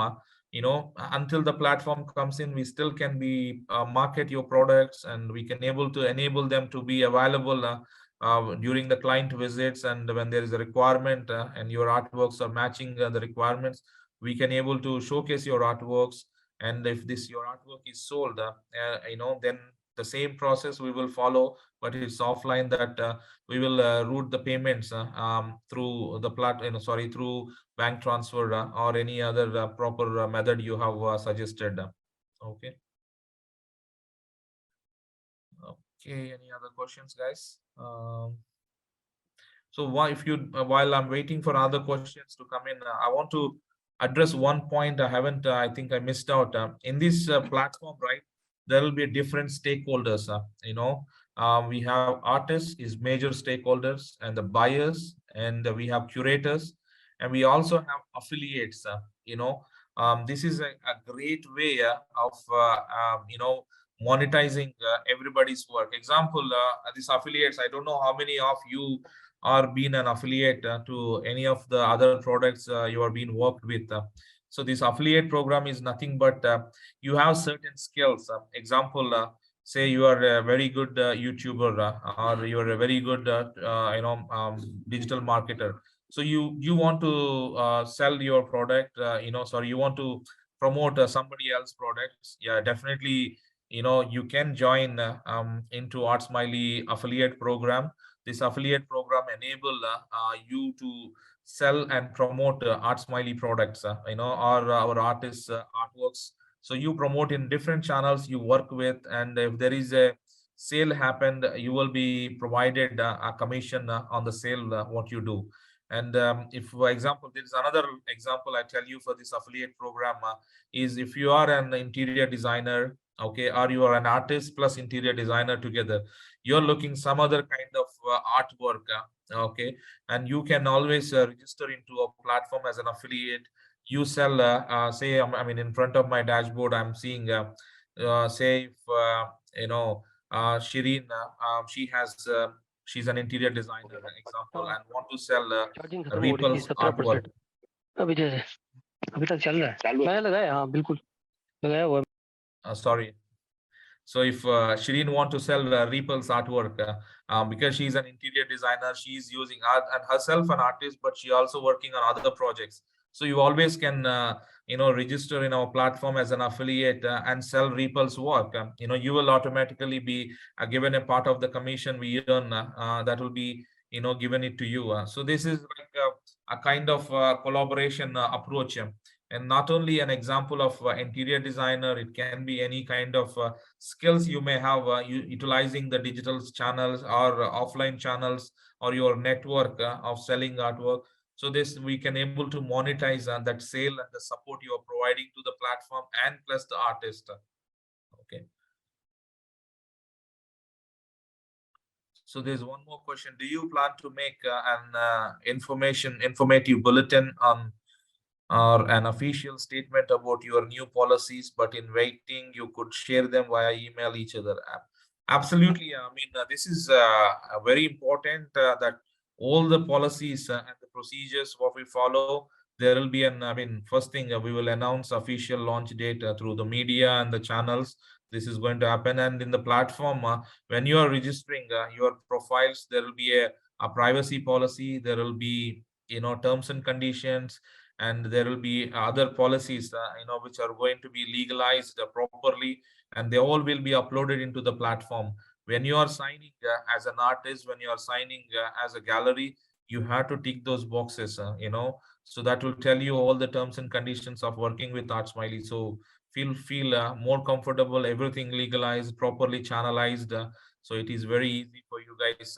until the platform comes in, we still can be market your products, and we can able to enable them to be available during the client visits. And when there is a requirement and your artworks are matching the requirements, we can able to showcase your artworks. And if this your artwork is sold, then the same process we will follow, but it's offline, that we will route the payments through the through bank transfer or any other proper method you have suggested. Okay. Okay. Any other questions, guys? So while I'm waiting for other questions to come in, I want to address one point I haven't. I think I missed out in this platform. Right, there will be different stakeholders. We have artists is major stakeholders, and the buyers, and we have curators, and we also have affiliates. This is a great way of monetizing everybody's work. Example, these affiliates. I don't know how many of you or been an affiliate to any of the other products you are being worked with. So this affiliate program is nothing but you have certain skills. Example, say you are a very good YouTuber, or you are a very good digital marketer. So you want to sell your product, sorry, you want to promote somebody else products. Yeah, definitely. You can join into ArtSmiley affiliate program. This affiliate program enable you to sell and promote ArtSmiley products, or our artists' artworks. So you promote in different channels you work with, and if there is a sale happened, you will be provided a commission on the sale what you do. And if, for example, there is another example I tell you for this affiliate program is if you are an interior designer, okay, or you are an artist plus interior designer together, you're looking some other kind of artwork, okay, and you can always register into a platform as an affiliate. You sell, say, I mean, in front of my dashboard, I'm seeing, say, if Shireen, she's an interior designer, example, and want to sell charging खत्म हो रही थी Repulse 17%। artwork. अभी जैसे अभी तक चल रहा है, मैं लगाया, हाँ बिल्कुल लगाया हुआ है। Sorry. So if Shireen want to sell Repulse artwork, because she's an interior designer, she's using art and herself an artist, but she also working on other projects. So you always can, register in our platform as an affiliate and sell Repulse work. You will automatically be given a part of the commission we earn that will be, given it to you. So this is like a kind of collaboration approach. And not only an example of interior designer, it can be any kind of skills you may have utilizing the digital channels or offline channels or your network of selling artwork. So this we can able to monetize that sale and the support you are providing to the platform and plus the artist. Okay. So there's one more question. Do you plan to make an informative bulletin on or an official statement about your new policies, but in waiting, you could share them via email each other? Absolutely. I mean, this is very important that all the policies and the procedures what we follow. There will be an, I mean, first thing we will announce official launch date through the media and the channels. This is going to happen, and in the platform, when you are registering your profiles, there will be a privacy policy. There will be, you know, terms and conditions, and there will be other policies, you know, which are going to be legalized properly, and they all will be uploaded into the platform. When you are signing as an artist, when you are signing as a gallery, you have to tick those boxes, you know, so that will tell you all the terms and conditions of working with ArtSmiley. So feel more comfortable, everything legalized, properly channelized, so it is very easy for you guys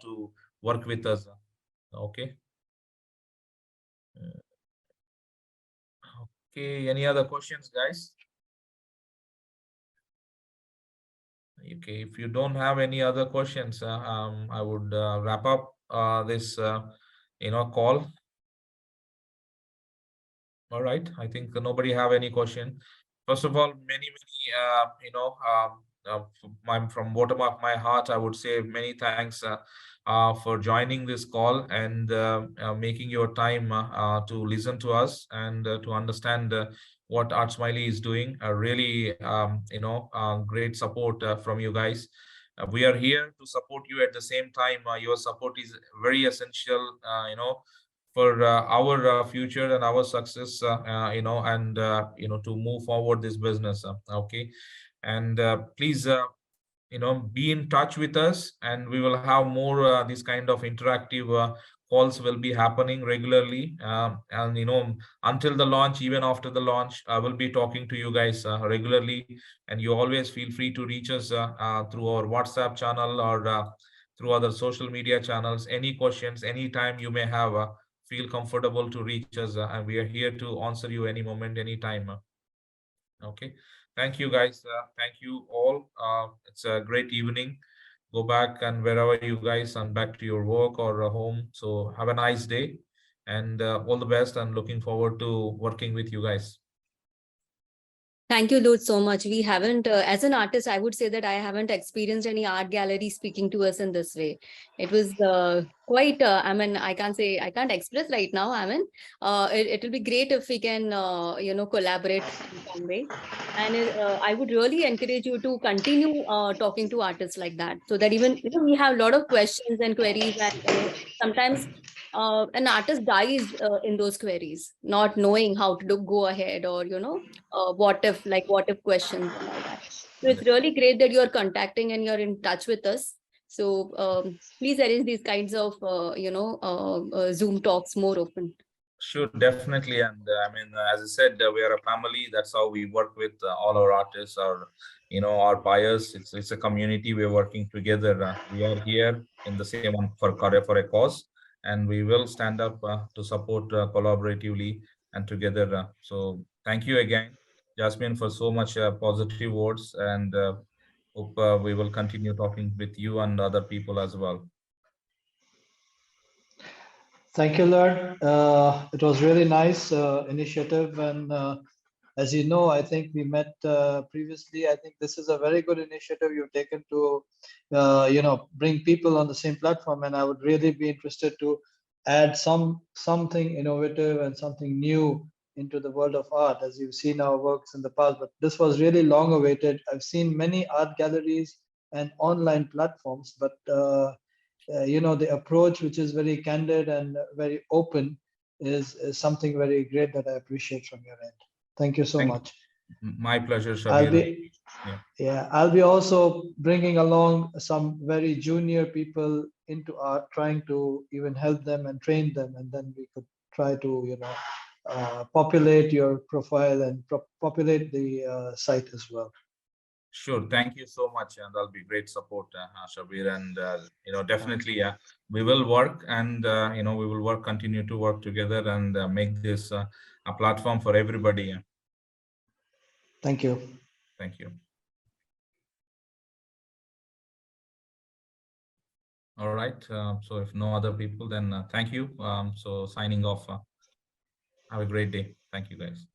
to work with us. Okay. Okay, any other questions, guys? Okay, if you don't have any other questions, I would wrap up this, you know, call. All right, I think nobody have any question. First of all, many, you know, from bottom of my heart, I would say many thanks for joining this call and making your time to listen to us and to understand what ArtSmiley is doing. Really, you know, great support from you guys. We are here to support you at the same time. Your support is very essential, you know, for our future and our success, you know, and you know, to move forward this business. Okay, and please, you know, be in touch with us, and we will have more this kind of interactive calls will be happening regularly, and you know, until the launch, even after the launch, I will be talking to you guys regularly, and you always feel free to reach us through our WhatsApp channel or through other social media channels. Any questions anytime you may have, feel comfortable to reach us, and we are here to answer you any moment, anytime. Okay, thank you guys, thank you all. It's a great evening. Go back and wherever you guys, and back to your work or home. So have a nice day, and all the best, and looking forward to working with you guys. Thank you, Lurdh, so much. We haven't, as an artist, I would say that I haven't experienced any art gallery speaking to us in this way. It was quite, I mean, I can't express right now. I mean, it will be great if we can, you know, collaborate in some way. And I would really encourage you to continue talking to artists like that, so that even, you know, we have a lot of questions and queries, and sometimes an artist dies in those queries, not knowing how to go ahead, or, you know, what if questions and all that. So it's really great that you're contacting and you're in touch with us. So please arrange these kinds of, you know, Zoom talks more often. Sure, definitely. And I mean, as I said, we are a family. That's how we work with all our artists, our, you know, our buyers. It's a community. We're working together. We are here in the same one for a cause, and we will stand up to support collaboratively and together. So thank you again, Jasmine, for so much positive words, and hope we will continue talking with you and other people as well. Thank you, Lurdh. It was really nice initiative, and as you know, I think we met previously. I think this is a very good initiative you've taken to, you know, bring people on the same platform. And I would really be interested to add something innovative and something new into the world of art, as you've seen our works in the past. But this was really long awaited. I've seen many art galleries and online platforms, but you know, the approach, which is very candid and very open, is something very great that I appreciate from your end. Thank you so much. My pleasure, I'll Shabir. be, Yeah, I'll be also bringing along some very junior people into art, trying to even help them and train them, and then we could try to, you know, populate your profile and populate the site as well. sure. Thank you so much, and that'll be great support, Shabir. And you know, definitely, we will work, and you know, we will continue to work together, and make this a platform for everybody. Thank you. Thank you. All right. So if no other people, then thank you. So signing off. Have a great day. Thank you, guys.